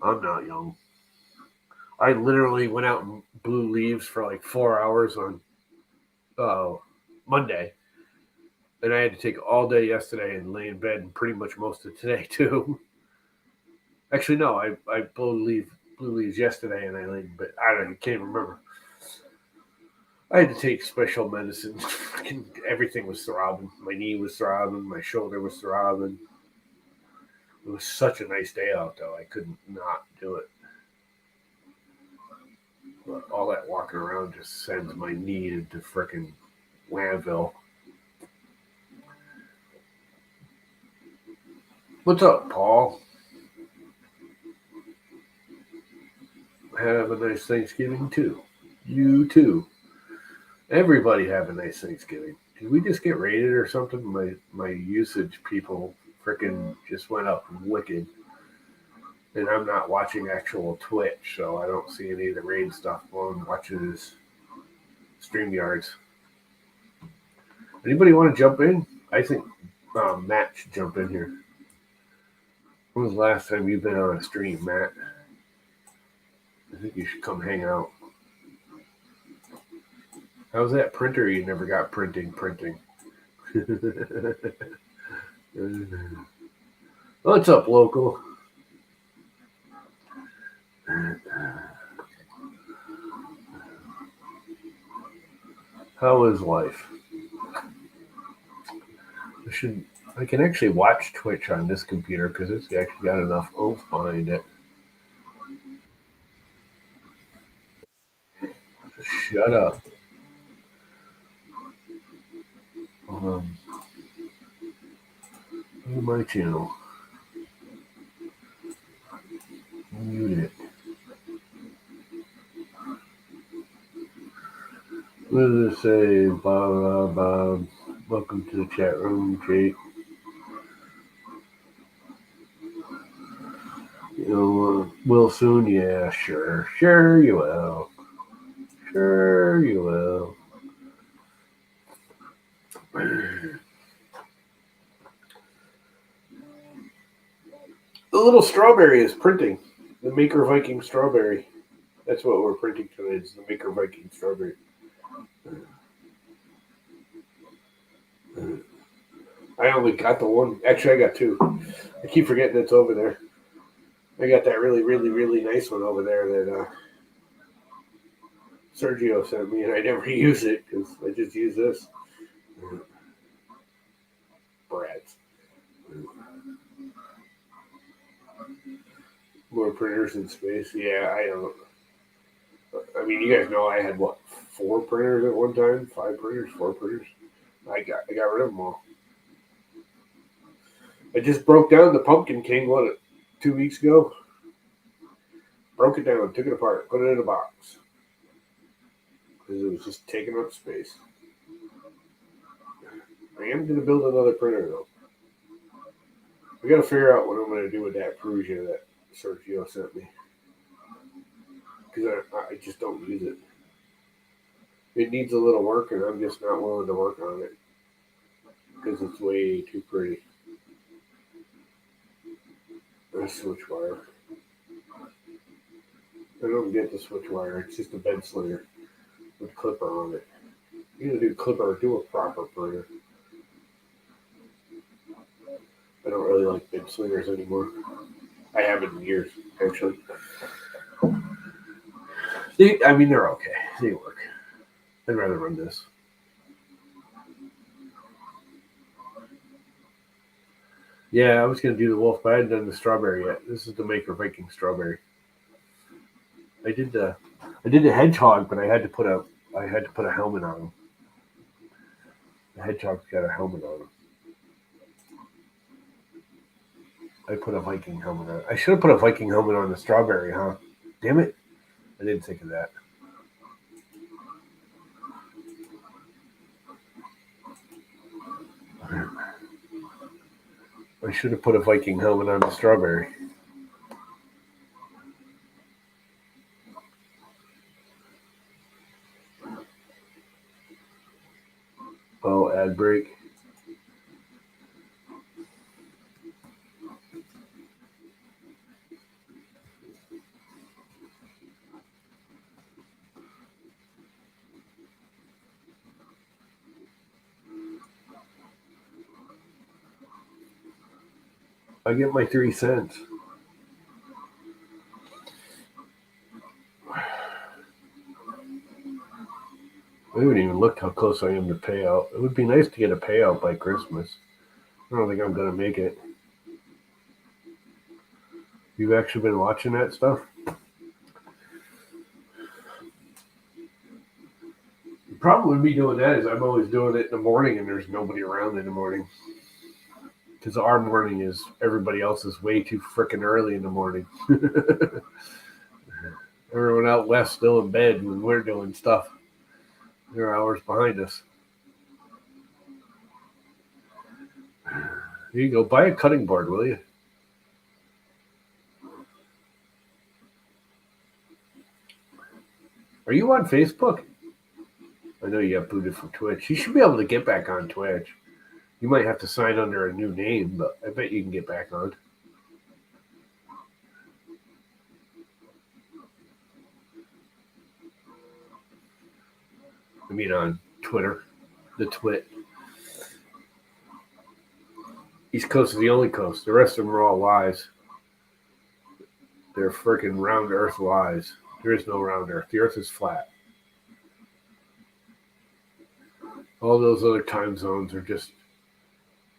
I'm not young. I literally went out and blew leaves for like 4 hours on Monday. And I had to take all day yesterday and lay in bed and pretty much most of today too. Actually, no, I blew leaves yesterday and I laid in bed. I can't remember. I had to take special medicine. Everything was throbbing. My knee was throbbing. My shoulder was throbbing. It was such a nice day out, though. I couldn't not do it. But all that walking around just sends my knee into frickin' Whamville. What's up, Paul? Have a nice Thanksgiving, too. You, too. Everybody have a nice Thanksgiving. Did we just get raided or something? My usage people frickin' just went up wicked. And I'm not watching actual Twitch, so I don't see any of the raid stuff. All I'm watching is StreamYards. Anybody want to jump in? I think Matt should jump in here. When was the last time you've been on a stream, Matt? I think you should come hang out. How's that printer you never got printing? What's up, local? How is life? I can actually watch Twitch on this computer because it's actually got enough oomph behind it. Shut up. Go to my channel. Mute it. What does it say? Blah, blah, blah. Welcome to the chat room, Jake. Will soon? Yeah, sure. Sure you will. Sure you will. The little strawberry is printing. The Maker Viking strawberry. That's what we're printing today. Is the Maker Viking strawberry. I only got the one. Actually, I got two. I keep forgetting it's over there. I got that really, really, really nice one over there that Sergio sent me, and I never use it because I just use this. Brats. More printers in space. Yeah, I don't. I mean, you guys know I had what, 4 printers at one time? 5 printers, 4 printers. I got rid of them all. I just broke down the Pumpkin King 2 weeks ago. Broke it down, took it apart, put it in a box. because it was just taking up space. I am going to build another printer though. We got to figure out what I'm going to do with that Perugia that Sergio sent me, because I just don't use it. It needs a little work, and I'm just not willing to work on it because it's way too pretty. A switch wire. I don't get the switch wire. It's just a bed slinger with clipper on it. You either do clipper or do a proper printer. I don't really like bed slingers anymore. I haven't in years, actually. They're okay. They work. I'd rather run this. Yeah, I was going to do the wolf, but I hadn't done the strawberry yet. This is the Maker Viking strawberry. I did the hedgehog, but I had to put a helmet on him. The hedgehog's got a helmet on him. I put a Viking helmet on. I should have put a Viking helmet on the strawberry, huh? Damn it! I didn't think of that. I should have put a Viking helmet on the strawberry. Oh, ad break. I get my 3 cents. I haven't even looked how close I am to payout. It would be nice to get a payout by Christmas. I don't think I'm going to make it. You've actually been watching that stuff? The problem with me doing that is I'm always doing it in the morning and there's nobody around in the morning. Because our morning is everybody else is way too freaking early in the morning. Everyone out west still in bed when we're doing stuff. They're hours behind us. Here you go. Buy a cutting board, will you? Are you on Facebook? I know you got booted from Twitch. You should be able to get back on Twitch. You might have to sign under a new name, but I bet you can get back on. I mean, on Twitter, the Twit. East Coast is the only coast. The rest of them are all lies. They're freaking round Earth lies. There is no round Earth. The Earth is flat. All those other time zones are just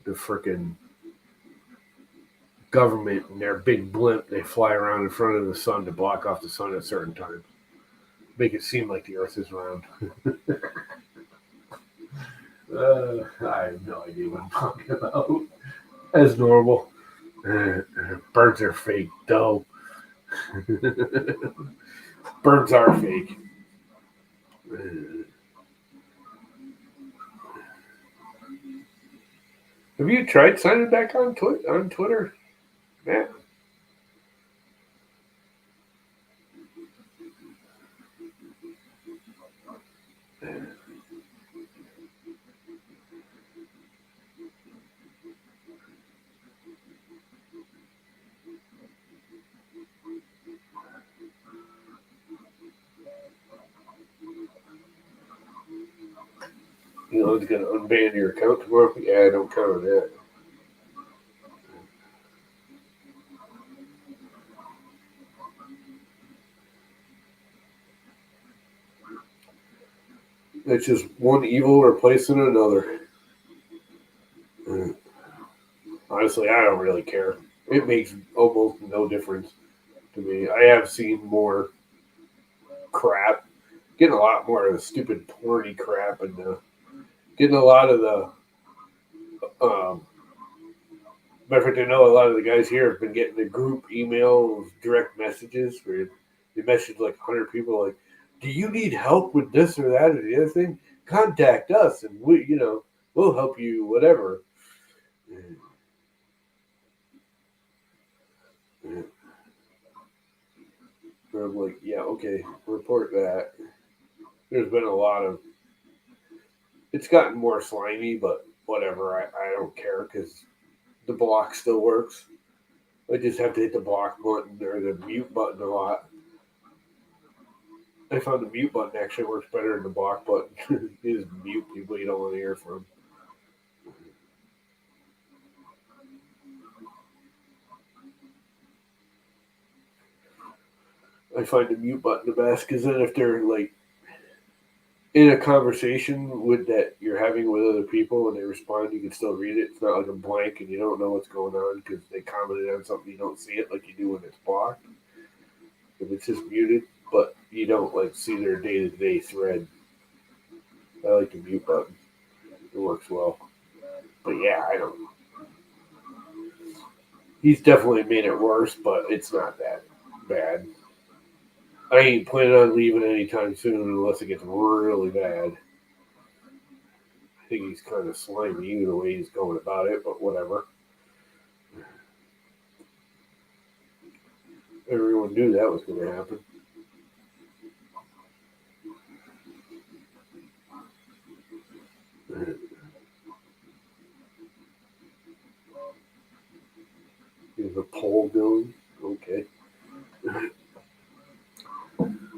the freaking government and their big blimp. They fly around in front of the sun to block off the sun at certain times. Make it seem like the Earth is round. I have no idea what I'm talking about. As normal. Birds are fake, though. Birds are fake. Have you tried signing back on Twitter? Yeah. You know, it's going to unban your account tomorrow? Yeah, I don't count on that. It's just one evil replacing another. Honestly, I don't really care. It makes almost no difference to me. I have seen more crap, getting a lot more of the stupid porny crap, and getting a lot of the. Matter of fact, I know a lot of the guys here have been getting the group emails, direct messages where they message like 100 people, like, do you need help with this or that or the other thing? Contact us and we'll help you, whatever. And I'm like, yeah, okay, report that. There's been a lot of, it's gotten more slimy, but whatever. I don't care because the block still works. I just have to hit the block button or the mute button a lot. I found the mute button actually works better than the block button. You just mute people you don't want to hear from. I find the mute button the best because then if they're like in a conversation with that you're having with other people and they respond, you can still read it. It's not like a blank and you don't know what's going on because they commented on something, you don't see it like you do when it's blocked. If it's just muted, but you don't like see their day to day thread. I like the mute button. It works well. But yeah, I don't. He's definitely made it worse, but it's not that bad. I ain't planning on leaving anytime soon unless it gets really bad. I think he's kind of slimy the way he's going about it, but whatever. Everyone knew that was going to happen. There's a poll going. Okay.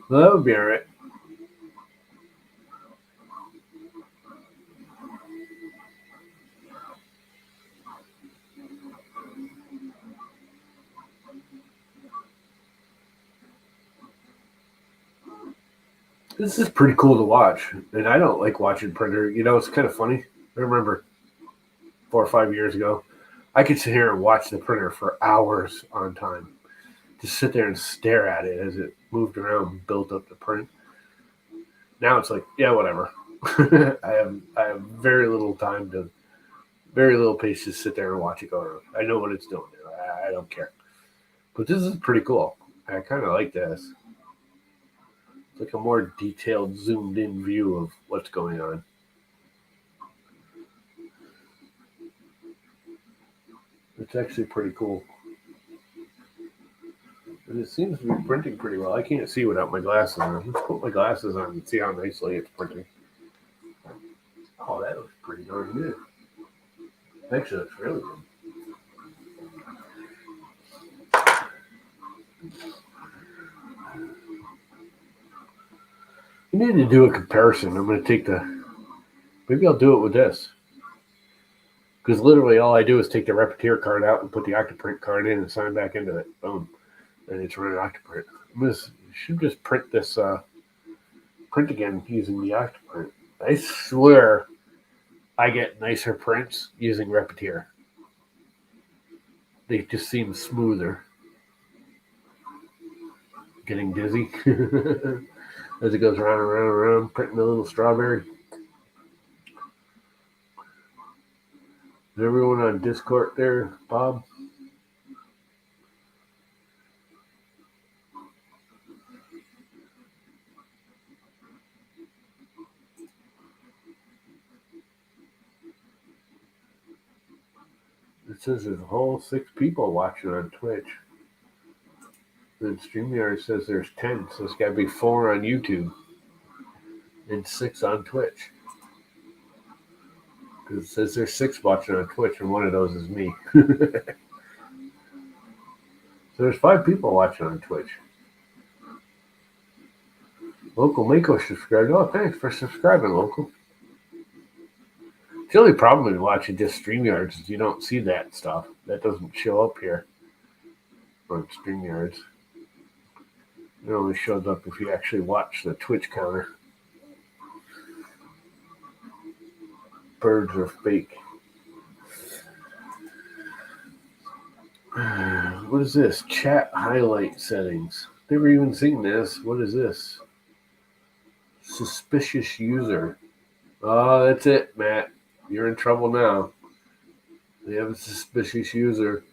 Well, that would be all right. This is pretty cool to watch, and I don't like watching Predator. It's kind of funny. I remember 4 or 5 years ago, I could sit here and watch the printer for hours on time. Just sit there and stare at it as it moved around and built up the print. Now it's like, yeah, whatever. I have very little patience to sit there and watch it go around. I know what it's doing. I don't care. But this is pretty cool. I kind of like this. It's like a more detailed, zoomed in view of what's going on. It's actually pretty cool. And it seems to be printing pretty well. I can't see without my glasses on. Let's put my glasses on and see how nicely it's printing. Oh, that looks pretty darn good. Actually, looks really good. You need to do a comparison. I'm going to take maybe I'll do it with this. Because literally all I do is take the Repeteer card out and put the Octoprint card in and sign back into it. Boom. And it's running Octoprint. Should just print this, print again using the Octoprint. I swear I get nicer prints using Repeteer. They just seem smoother. Getting dizzy as it goes round and round and round, printing a little strawberry. Is everyone on Discord there, Bob? It says there's a whole 6 people watching on Twitch. Then StreamYard says there's 10, so it's got to be 4 on YouTube and 6 on Twitch. Because it says there's 6 watching on Twitch, and one of those is me. So there's 5 people watching on Twitch. Local Mako subscribed. Oh, thanks for subscribing, Local. The only problem with watching just StreamYards is you don't see that stuff. That doesn't show up here on StreamYards. It only shows up if you actually watch the Twitch counter. Birds are fake. What is this? Chat highlight settings. Never even seen this. What is this? Suspicious user. Oh, that's it, Matt. You're in trouble now. They have a suspicious user.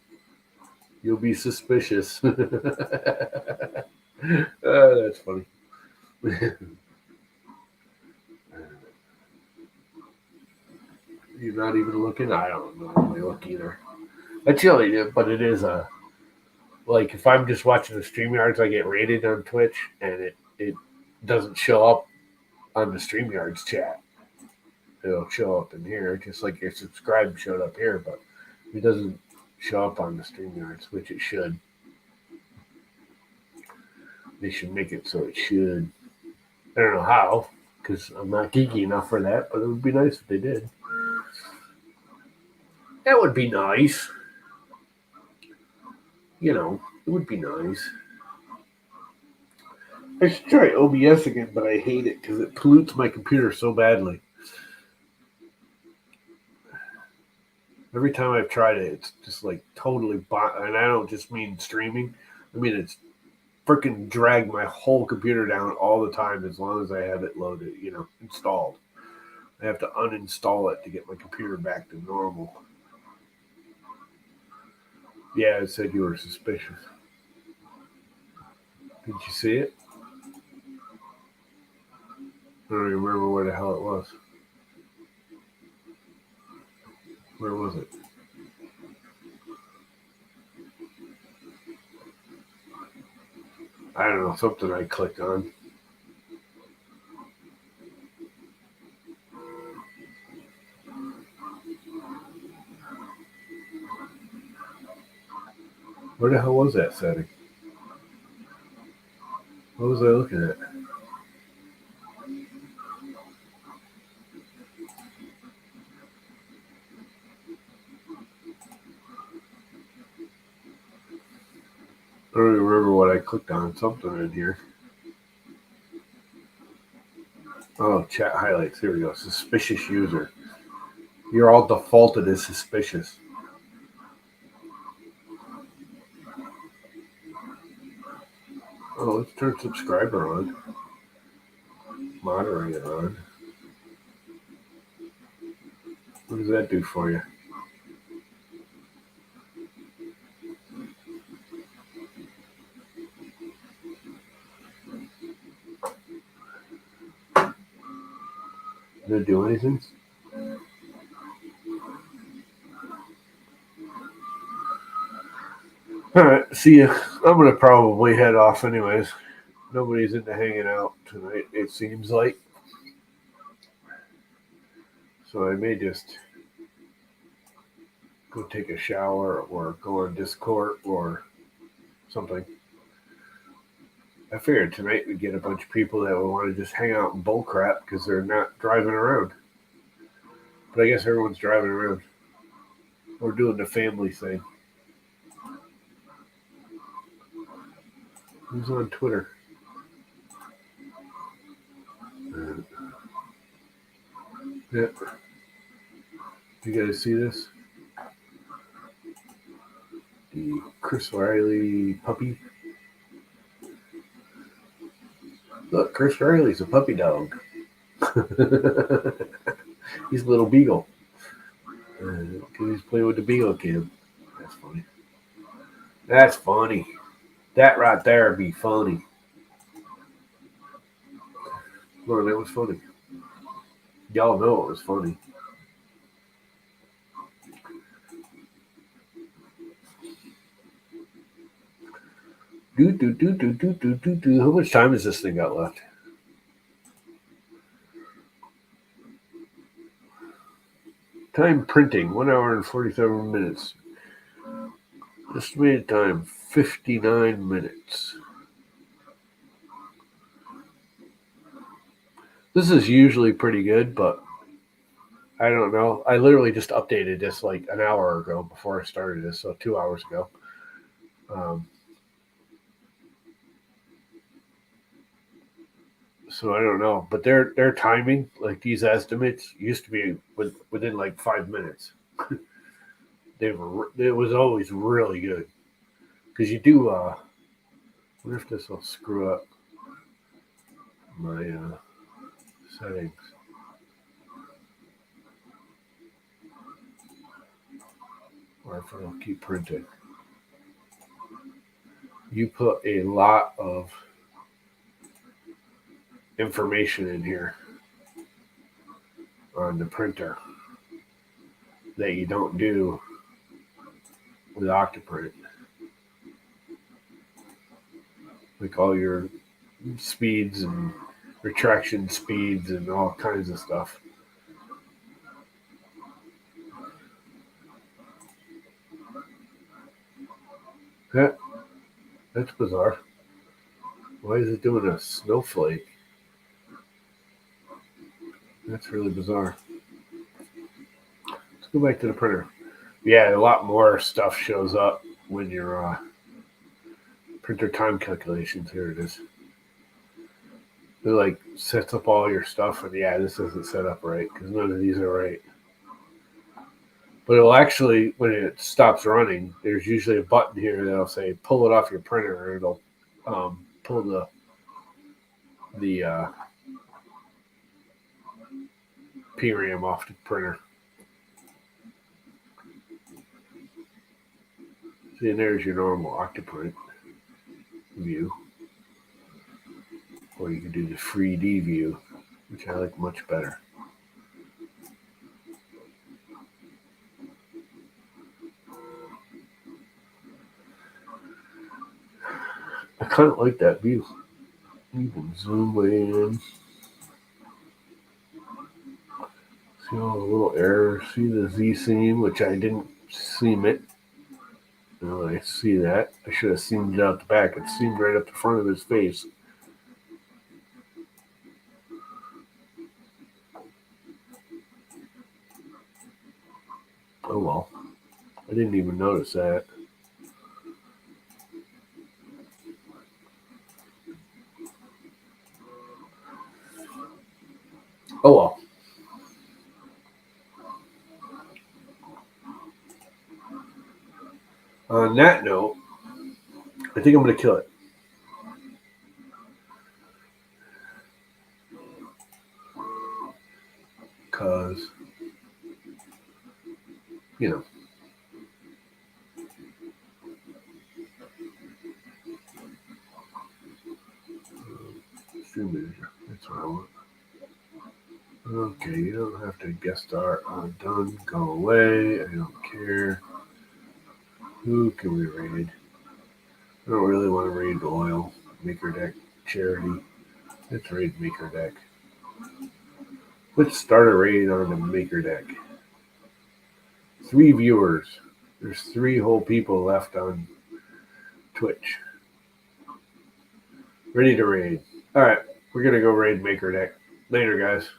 You'll be suspicious. That's funny. You're not even looking. I don't normally look either. That's really it, but it is a like if I'm just watching the StreamYards, I get rated on Twitch, and it doesn't show up on the StreamYards chat. It'll show up in here, just like your subscribe showed up here, but it doesn't show up on the StreamYards, which it should. They should make it so it should. I don't know how, because I'm not geeky enough for that, but it would be nice if they did. That would be nice. You know, it would be nice. I should try OBS again, but I hate it because it pollutes my computer so badly. Every time I've tried it, it's just like totally and I don't just mean streaming. I mean it's freaking drag my whole computer down all the time as long as I have it loaded, installed. I have to uninstall it to get my computer back to normal. Yeah, it said you were suspicious. Did you see it? I don't even remember where the hell it was. Where was it? I don't know, something I clicked on. Where the hell was that setting? What was I looking at? I don't even remember what I clicked on. Something in here. Oh, chat highlights. Here we go. Suspicious user. You're all defaulted as suspicious. Oh, let's turn subscriber on. Moderator on. What does that do for you? Did it do anything? Alright, see ya. I'm gonna probably head off anyways. Nobody's into hanging out tonight, it seems like. So I may just go take a shower or go on Discord or something. I figured tonight we'd get a bunch of people that would want to just hang out and bullcrap because they're not driving around. But I guess everyone's driving around. We're doing the family thing. Who's on Twitter? Yeah. You guys see this? The Chris Riley puppy. Look, Chris Riley's a puppy dog. He's a little beagle. He's playing with the beagle cam. That's funny. That's funny. That right there would be funny. Lord, that was funny. Y'all know it was funny. How much time has this thing got left? Time printing, 1 hour and 47 minutes. Estimated time, 59 minutes. This is usually pretty good, but I don't know. I literally just updated this like an hour ago before I started this, so 2 hours ago. So I don't know, but their timing, like these estimates, used to be within like 5 minutes. It was always really good because you do. I wonder if this will screw up my settings. Or if it'll keep printing. You put a lot of information in here on the printer that you don't do with Octoprint. Like all your speeds and retraction speeds and all kinds of stuff. That's bizarre. Why is it doing a snowflake? That's really bizarre. Let's go back to the printer. Yeah, a lot more stuff shows up when your printer time calculations. Here it is. It like sets up all your stuff, and yeah, this isn't set up right because none of these are right. But it'll actually, when it stops running, there's usually a button here that'll say pull it off your printer, or it'll pull the PRAM off the printer. See, and there's your normal Octoprint view. Or you can do the 3D view, which I like much better. I kind of like that view. You can zoom way in. See all the little errors. See the Z seam, which I didn't seam it. No, I see that. I should have seamed it out the back. It seamed right up the front of his face. Oh well. I didn't even notice that. Oh well. On that note, I think I'm going to kill it. Because, you know. Stream manager. That's what I want. Okay, you don't have to guest star on done. Go away. I don't care. Who can we raid? I don't really want to raid Oil, MakerDeck, Charity. Let's raid MakerDeck. Let's start a raid on the MakerDeck. 3 viewers. There's 3 whole people left on Twitch. Ready to raid. Alright, we're going to go raid MakerDeck. Later, guys.